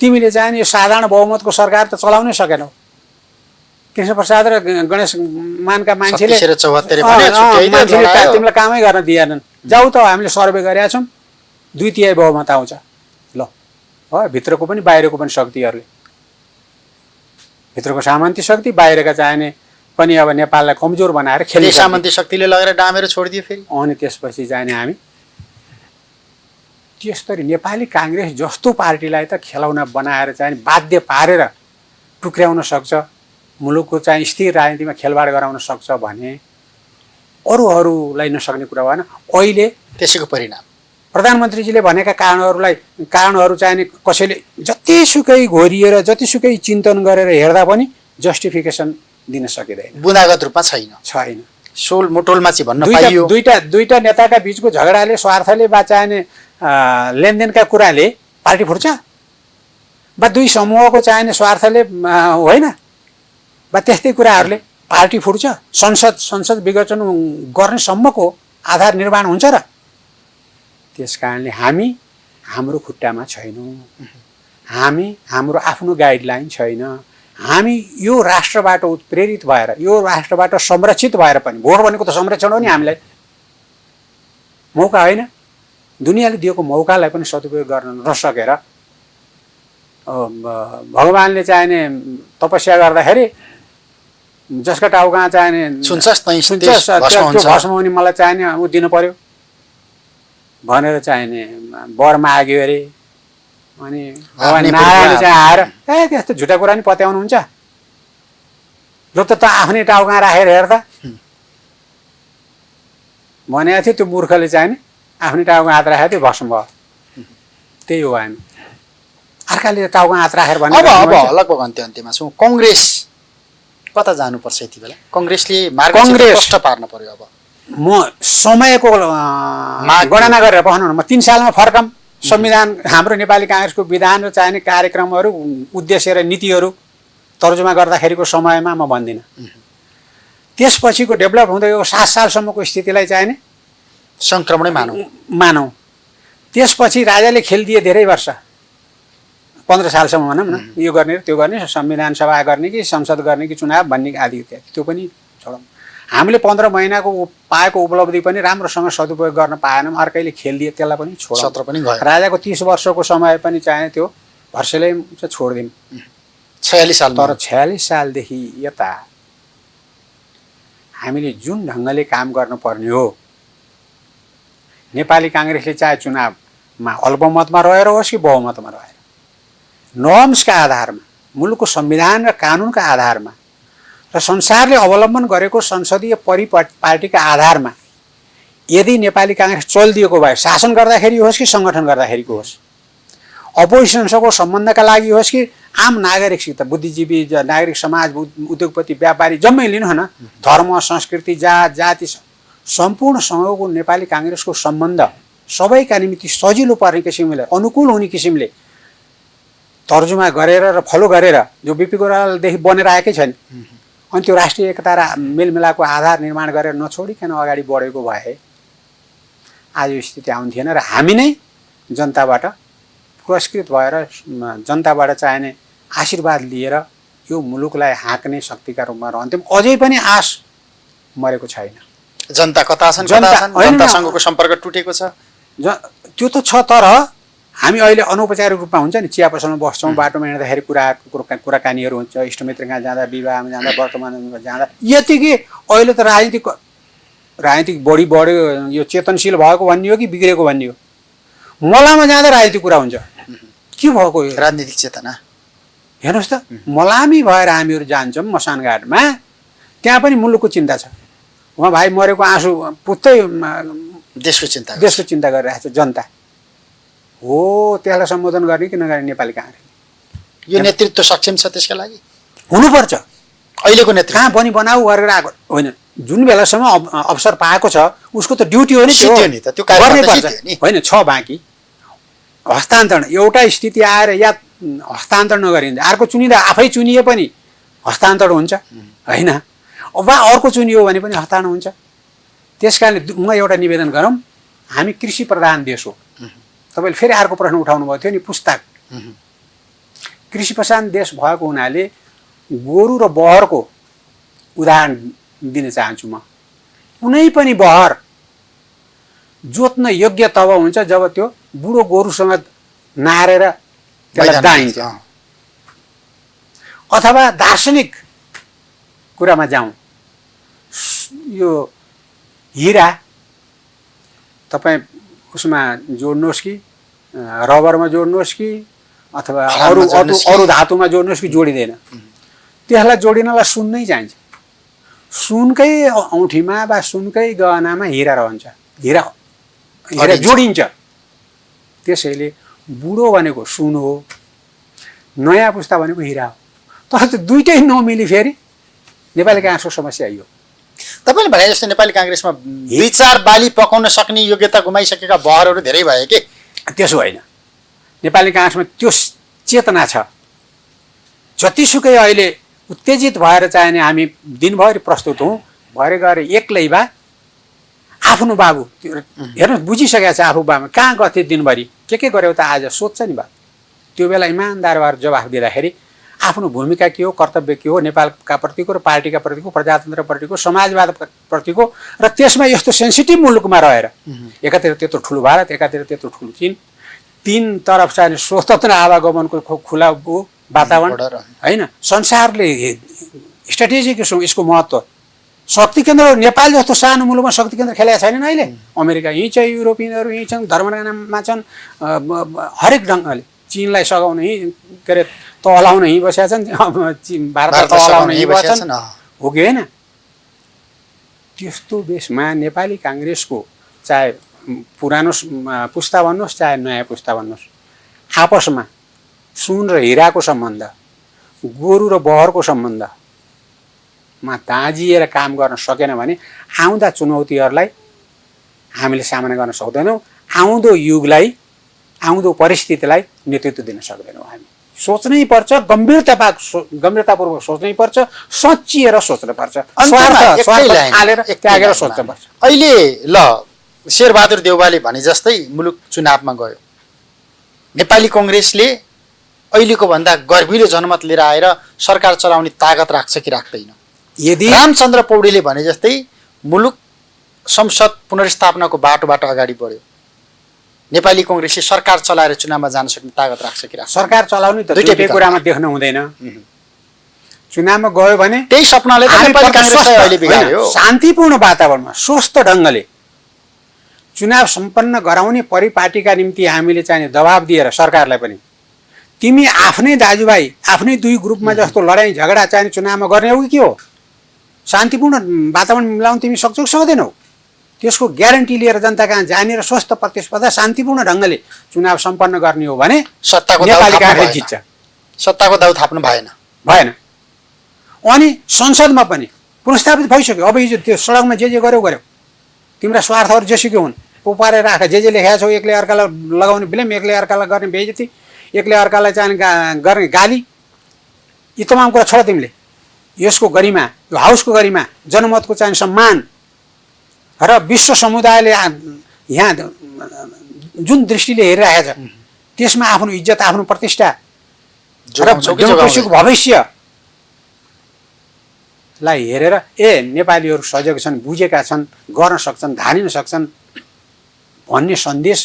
तिमीले चाहिँ यो साधारण बहुमतको सरकार त चलाउनै सकेनौ। कृष्णप्रसाद र गणेश मानका मान्छेले 36 र 74 भने छुट्याइदियो, मान्छेले लडायो। तिमीलाई कामै गर्न दिएनन्, जाऊ त हामीले सर्वे गरेका छौँ 2/3 बहुमत आउँछ। ल हो, भित्रको पनि बाहिरको पनि शक्तिहरूले, भित्रको सामन्ती शक्ति, बाहिरका चाहिने पनि अब नेपाललाई कमजोर बनाएर खेल्ने सामन्ती शक्तिले लगेर डामेर छोडिदियो फेरि। अनि त्यसपछि चाहिने हामी त्यसरी नेपाली काङ्ग्रेस जस्तो पार्टीलाई त खेलौना बनाएर चाहिँ बाध्य पारेर टुक्र्याउन सक्छ, मुलुकको चाहिँ स्थिर राजनीतिमा खेलबाड गराउन सक्छ भने अरूहरूलाई नसक्ने कुरा भएन। अहिले त्यसैको परिणाम प्रधानमन्त्रीजीले भनेका कारणहरू चाहिने कसैले जतिसुकै घोरिएर जतिसुकै चिन्तन गरेर हेर्दा पनि जस्टिफिकेसन दिन सकिँदैन, बुँदागत रूपमा छैन। सोल मोटोलमा चाहिँ भन्न पाइयो। दुईटा नेताका बीचको झगडाले, स्वार्थले वा चाहिने लेनदेनका कुराले पार्टी फुट्छ, वा दुई समूहको चाहिने स्वार्थले होइन, वा त्यस्तै कुराहरूले पार्टी फुट्छ। संसद विघटन गर्नेसम्मको आधार निर्माण हुन्छ र? त्यस कारणले हामी हाम्रो खुट्टामा छैनौँ, हाम्रो आफ्नो गाइडलाइन छैन। हामी यो राष्ट्रबाट उत्प्रेरित भएर, यो राष्ट्रबाट संरक्षित भएर पनि, भोट भनेको त संरक्षण हो नि, हामीलाई मौका होइन, दुनियाँले दिएको मौकालाई पनि सदुपयोग गर्न नसकेर भगवान्ले चाहिने तपस्या गर्दाखेरि जसका टाउका चाहिने भस्म हुने मलाई चाहिने ऊ दिनु पर्यो भनेर चाहिने वर माग्यो अरे। अनि भगवान् नारायण चाहिँ आएर त्यस्तो झुटा कुरा नि पत्याउनुहुन्छ, ल त आफ्नै टाउका राखेर हेर्दा भनेको थियो। त्यो मूर्खले चाहिने आफ्नै टाउका हात राखेको थियो, भस्म भयो। त्यही हो हामी। अर्काले टाउका हात राखेर भने अब लगभग अन्त्यमा छौँ। कङ्ग्रेस कता जानुपर्छ यति बेला? कङ्ग्रेसले मार्ग स्पष्ट पार्न पर्यो। अब म समयको गणना गरेर बस्नु न, म 3 सालमा फर्कम। संविधान, हाम्रो नेपाली काङ्ग्रेसको विधान र चाहिने कार्यक्रमहरू, उद्देश्य र नीतिहरू तर्जुमा गर्दाखेरिको समयमा म भन्दिनँ। त्यसपछिको डेभलप हुँदै गएको 7 सालसम्मको स्थितिलाई चाहिने सङ्क्रमणै मानौँ। त्यसपछि राजाले खेलिदिए धेरै वर्ष, 15 सालसम्म भनौँ न, यो गर्ने त्यो गर्ने, संविधान सभा गर्ने कि संसद गर्ने कि चुनाव भन्ने आदि इत्यादि, त्यो पनि छोडौँ। हामीले 15 महिनाको पाएको उपलब्धि पनि राम्रोसँग सदुपयोग गर्न पाएनौँ, अर्कैले खेलिदिए, त्यसलाई पनि छोडौँ। 17 पनि गयो। राजाको 30 वर्षको समय पनि चाहिने त्यो भर्सेलै चाहिँ छोडिदिउँ। 46 साल। तर 46 सालदेखि यता हामीले जुन ढङ्गले काम गर्नुपर्ने हो, नेपाली काङ्ग्रेसले चाहे चुनावमा अल्पमतमा रहेर होस् कि बहुमतमा रहेर, नर्म्सका आधारमा, मुलुकको संविधान र कानुनका आधारमा र संसारले अवलम्बन गरेको संसदीय परिपाटीका आधारमा यदि नेपाली काङ्ग्रेस चलिदिएको भए, शासन गर्दाखेरि होस् कि सङ्गठन गर्दाखेरिको होस्, अपोजिसनसँगको सम्बन्धका लागि होस् कि आम नागरिकसित, बुद्धिजीवी, नागरिक समाज, उद्योगपति, व्यापारी जम्मै लिनु न, धर्म, संस्कृति, जाति सम्पूर्णसँगको नेपाली काङ्ग्रेसको सम्बन्ध सबैका निम्ति सजिलो पर्ने किसिमले, अनुकूल हुने किसिमले तर्जुमा गरेर र फलो गरेर, जो बिपी कोइरालादेखि बनेर आएकै छ नि, अनि त्यो राष्ट्रिय एकता र मेलमिलापको आधार निर्माण गरेर नछोडिकन अगाडि बढेको भए आज यो स्थिति आउँथेन। र हामी नै जनताबाट पुरस्कृत भएर, जनताबाट चाहिने आशीर्वाद लिएर यो मुलुकलाई हाँक्ने शक्तिका रूपमा रहन्थ्यौँ। अझै पनि आश मरेको छैन। जनता कता छन्, जनतासँगको सम्पर्क टुटेको छ, त्यो त छ। तर हामी अहिले अनौपचारिक रूपमा हुन्छ नि, चिया पसलमा बस्छौँ, बाटोमा हिँड्दाखेरि कुराकानीहरू हुन्छ, इष्टमित्र कहाँ जाँदा, विवाहमा जाँदा, वर्तमानमा जाँदा, यतिकै अहिले त राजनीतिक बढी बढ्यो, यो चेतनशील भएको भन्ने हो कि बिग्रेको भन्ने हो? मलाममा जाँदा राजनीतिक कुरा हुन्छ, के भएको यो राजनीतिक चेतना? हेर्नुहोस् त, मलामी भएर हामीहरू जान्छौँ मसानघाटमा, त्यहाँ पनि मुलुकको चिन्ता छ। उहाँ भाइ मरेको आँसु पुत्तै देशको चिन्ता गरिरहेको छ जनता हो। त्यसलाई सम्बोधन गर्ने कि नगर्ने नेपाली काङ्ग्रेस? यो नेतृत्व सक्षम छ त्यसका लागि? हुनुपर्छ। अहिलेको नेतृत्व कहाँ पनि बनाऊ गरेर आएको होइन, जुन बेलासम्म अवसर पाएको छ उसको त ड्युटी हो नि, त्यो गर्नै पर्छ होइन। छ बाँकी हस्तान्तरण, एउटा स्थिति आएर या हस्तान्तरण नगरिन्छ, अर्को चुनिँदा आफै चुनिए पनि हस्तान्तरण हुन्छ होइन, वा अर्को चुनियो भने पनि हस्तान्तरण हुन्छ। त्यस कारणले म एउटा निवेदन गरौँ, हामी कृषि प्रधान देश हो। तपाईँले फेरि अर्को प्रश्न उठाउनु भएको थियो नि, पुस्तक। कृषि प्रधान देश भएको हुनाले गोरु र बहरको उदाहरण दिन चाहन्छु म। कुनै पनि बहर जोत्न योग्य तब हुन्छ जब त्यो बुढो गोरुसँग नारेर त्यसलाई दाइन्छ। अथवा दार्शनिक कुरामा जाउँ, यो हिरा तपाईँ उसमा जोड्नुहोस् कि रबरमा जोड्नुहोस् कि अथवा अरू धातुमा जोड्नुहोस् कि जोडिँदैन। त्यसलाई जोडिनलाई सुन नै चाहिन्छ। सुनकै औँठीमा वा सुनकै गहनामा हिरा रहन्छ, हिरा जोडिन्छ। त्यसैले बुढो भनेको सुन हो, नयाँ पुस्ता भनेको हिरा हो। तर त्यो दुइटै नमिली फेरि नेपाली काङ्ग्रेसको समस्या यो। तपाईँले भने जस्तो नेपाली काङ्ग्रेसमा विचार बाली पकाउन सक्ने योग्यता गुमाइसकेका बहरहरू धेरै भए के? त्यसो होइन, नेपाली काङ्ग्रेसमा त्यो चेतना छ। जतिसुकै अहिले उत्तेजित भएर चाहिने हामी दिनभरि प्रस्तुत हौँ, भरे गएर एक्लै बा आफ्नो बाबु हेर्नुहोस् बुझिसकेको छ आफू बाबुमा कहाँ गथे दिनभरि के गर्यो त आज सोध्छ नि बा। त्यो बेला इमान्दार भएर जवाफ दिँदाखेरि आफ्नो भूमिका के हो, कर्तव्य के हो, नेपालका प्रतिको र पार्टीका प्रतिको, प्रजातन्त्र प्रतिको, समाजवाद प्रतिको, र त्यसमा यस्तो सेन्सिटिभ मुलुकमा रहेर एकातिर त्यत्रो ठुलो भारत, एकातिर त्यत्रो ठुलो चीन, तीन तरफ चाहिँ स्वतन्त्र आवागमनको खुला वातावरण होइन, संसारले स्ट्राटेजिक यसको महत्त्व, शक्ति केन्द्र नेपाल जस्तो सानो मुलुकमा शक्ति केन्द्र खेलेका छैनन् अहिले। अमेरिका यहीँ छ, युरोपियनहरू यहीँ छन्, धर्मका नाममा छन्, हरेक ढङ्गले चीनलाई सघाउन यहीँ के अरे तहलाउन यहीँ बसेका छन्, भारतलाई तहलाउन यहीँ बसेका छन्, हो कि होइन? त्यस्तो बेसमा नेपाली काङ्ग्रेसको चाहे पुरानो पुस्ता भन्नुहोस् चाहे नयाँ पुस्ता भन्नुहोस्, आपसमा सुन र हिराको सम्बन्ध, गोरु र बहरको सम्बन्धमा दाँजिएर काम गर्न सकेन भने आउँदा चुनौतीहरूलाई हामीले सामना गर्न सक्दैनौँ। आउँदो युगलाई, आउँदो परिस्थितिलाई नेतृत्व दिन सक्दैनौँ। हामी सोच्नै पर्छ, गम्भीरतापूर्वक सोच्नै पर्छ, सच्चिएर सोच्नुपर्छ, हालेर त्यागेर सोच्नुपर्छ। अहिले ल शेरबहादुर देउवाले भने जस्तै मुलुक चुनावमा गयो, नेपाली कङ्ग्रेसले अहिलेको भन्दा गर्भिलो जनमत लिएर आएर सरकार चलाउने तागत राख्छ कि राख्दैन? यदि रामचन्द्र पौडेलले भने जस्तै मुलुक संसद पुनर्स्थापनाको बाटोबाट अगाडि बढ्यो, नेपाली कङ्ग्रेसले सरकार चलाएर चुनावमा जान सक्ने तागत राख्छ कि राख्छ? सरकार चलाउने त दुईटै कुरामा देख्न हुँदैन। चुनावमा गयो भने त्यही सपनाले त नेपाली काङ्ग्रेसलाई अहिले बिगार्यो। शान्तिपूर्ण वातावरणमा स्वस्थ ढङ्गले चुनाव सम्पन्न गराउने परिपाटीका निम्ति हामीले चाहिने दबाब दिएर सरकारलाई पनि तिमी आफ्नै दाजुभाइ आफ्नै दुई ग्रुपमा जस्तो लडाइँ झगडा चाहिने चुनावमा गर्ने हो कि के हो? शान्तिपूर्ण वातावरण मिलाउन तिमी सक्छौ कि सक्दैनौ? त्यसको ग्यारेन्टी लिएर जनता कहाँ जाने र स्वस्थ प्रतिस्पर्धा शान्तिपूर्ण ढङ्गले चुनाव सम्पन्न गर्ने हो भने नेपाली काङ्ग्रेस जित्छ। सत्ताको दाउ थाप्नु भएन। अनि संसदमा पनि पुनर्स्थापित भइसक्यो। अब हिजो त्यो सडकमा जे गर्यौ, तिम्रा स्वार्थहरू जेसुकै हुन्, पोपारेर राख, जे लेखेका छौ, एकले अर्कालाई लगाउने ब्लेम, एकले अर्कालाई गर्ने बेइज्जती, एकले अर्कालाई चाहिँ गर्ने गाली, यी तमाम कुरा छोड। तिमीले यसको गरिमा, यो हाउसको गरिमा, जनमतको चाहिँ सम्मान र विश्व समुदायले यहाँ जुन दृष्टिले हेरिरहेको छ त्यसमा आफ्नो इज्जत, आफ्नो प्रतिष्ठा र डेमोक्रेसीको भविष्यलाई हेरेर नेपालीहरू सजग छन्, बुझेका छन्, गर्न सक्छन्, धानिन सक्छन् भन्ने सन्देश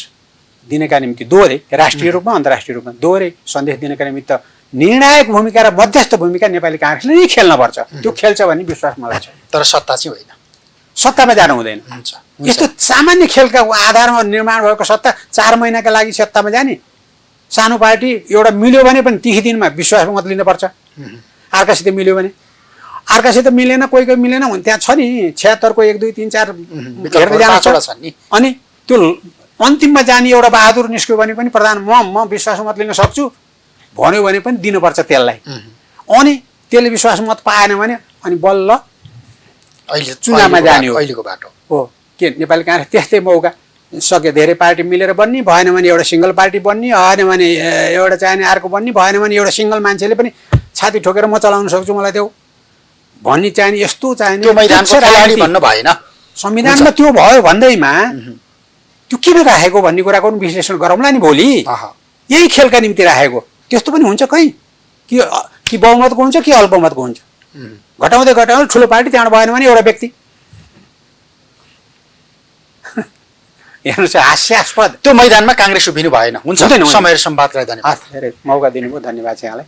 दिनका निम्ति दोहोरे राष्ट्रिय रूपमा अन्तर्राष्ट्रिय रूपमा दोहोरे सन्देश दिनका निमित्त निर्णायक भूमिका र मध्यस्थ भूमिका नेपाली काङ्ग्रेसले नै खेल्नुपर्छ। त्यो खेल्छ भन्ने विश्वास मलाई छ। तर सत्ता चाहिँ होइन, सत्तामा जानु हुँदैन। यस्तो सामान्य खेलका आधारमा निर्माण भएको सत्ता 4 महिनाका लागि सत्तामा जाने सानो पार्टी एउटा मिल्यो भने पनि 30 दिनमा विश्वास मत लिनुपर्छ। अर्कासित मिल्यो भने, अर्कासित मिलेन, कोही मिलेन भने त्यहाँ छ नि 76 को 1 2 3 4 हेर्दै जान्छ नि। अनि त्यो अन्तिममा जाने एउटा बहादुर निस्क्यो भने पनि प्रधान म विश्वास मत लिन सक्छु भन्यो भने पनि दिनुपर्छ त्यसलाई। अनि त्यसले विश्वास मत पाएन भने अनि बल्ल अहिले चुनावमा जाने हो। अहिलेको बाटो हो के नेपाली काङ्ग्रेस त्यस्तै मौका सक्यो। धेरै पार्टी मिलेर बन्ने, भएन भने एउटा सिङ्गल पार्टी बन्ने, भएन भने एउटा चाहिने अर्को बन्ने, भएन भने एउटा सिङ्गल मान्छेले पनि छाती ठोकेर म चलाउन सक्छु, मलाई देऊ भन्ने चाहिने, यस्तो चाहिने भन्नु भएन। संविधानमा त्यो भयो भन्दैमा त्यो किन राखेको भन्ने कुराको पनि विश्लेषण गरौँला नि भोलि। यही खेलका निम्ति राखेको त्यस्तो पनि हुन्छ कहीँ कि बहुमतको हुन्छ कि अल्पमतको हुन्छ। घटाउँदै घटाउँदै ठुलो पार्टी त्यहाँबाट भएन भने एउटा व्यक्ति हेर्नुहोस् हास्यास्पद। त्यो मैदानमा काङ्ग्रेस उभिनु भएन। हुन्छ, हुँदैन। समय र संवादलाई धन्यवाद। धेरै मौका दिनुभयो, धन्यवाद चाहिँ यहाँलाई।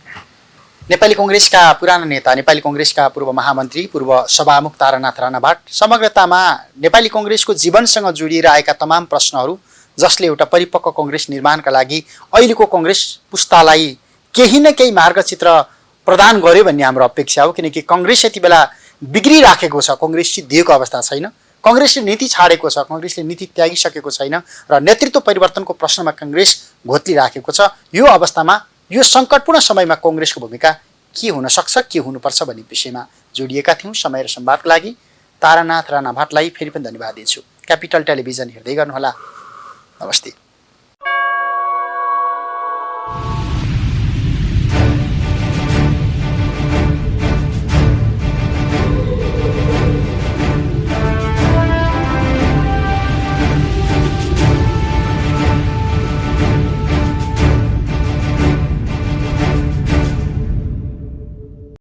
नेपाली कङ्ग्रेसका पुराना नेता, नेपाली कङ्ग्रेसका पूर्व महामन्त्री, पूर्व सभामुख तारानाथ राणाभाट समग्रतामा नेपाली कङ्ग्रेसको जीवनसँग जोडिएर आएका तमाम प्रश्नहरू, जसले एउटा परिपक्व कङ्ग्रेस निर्माणका लागि अहिलेको कङ्ग्रेस पुस्तालाई केही न केही मार्गचित्र प्रदान गर्यो भन्ने हाम्रो अपेक्षा हो। किनकि कङ्ग्रेस यति बेला बिग्रिराखेको छ, कङ्ग्रेस सिद्धिएको अवस्था छैन, कङ्ग्रेसले नीति छाडेको छ, कङ्ग्रेसले नीति त्यागिसकेको छैन र नेतृत्व परिवर्तनको प्रश्नमा कङ्ग्रेस घोत्लिराखेको छ। यो अवस्थामा, यो सङ्कटपूर्ण समयमा कङ्ग्रेसको भूमिका के हुन सक्छ, के हुनुपर्छ भन्ने विषयमा जोडिएका थियौँ। समय र संवादका लागि तारानाथ राणाभाटलाई फेरि पनि धन्यवाद दिन्छु। क्यापिटल टेलिभिजन हेर्दै गर्नुहोला। नमस्ते।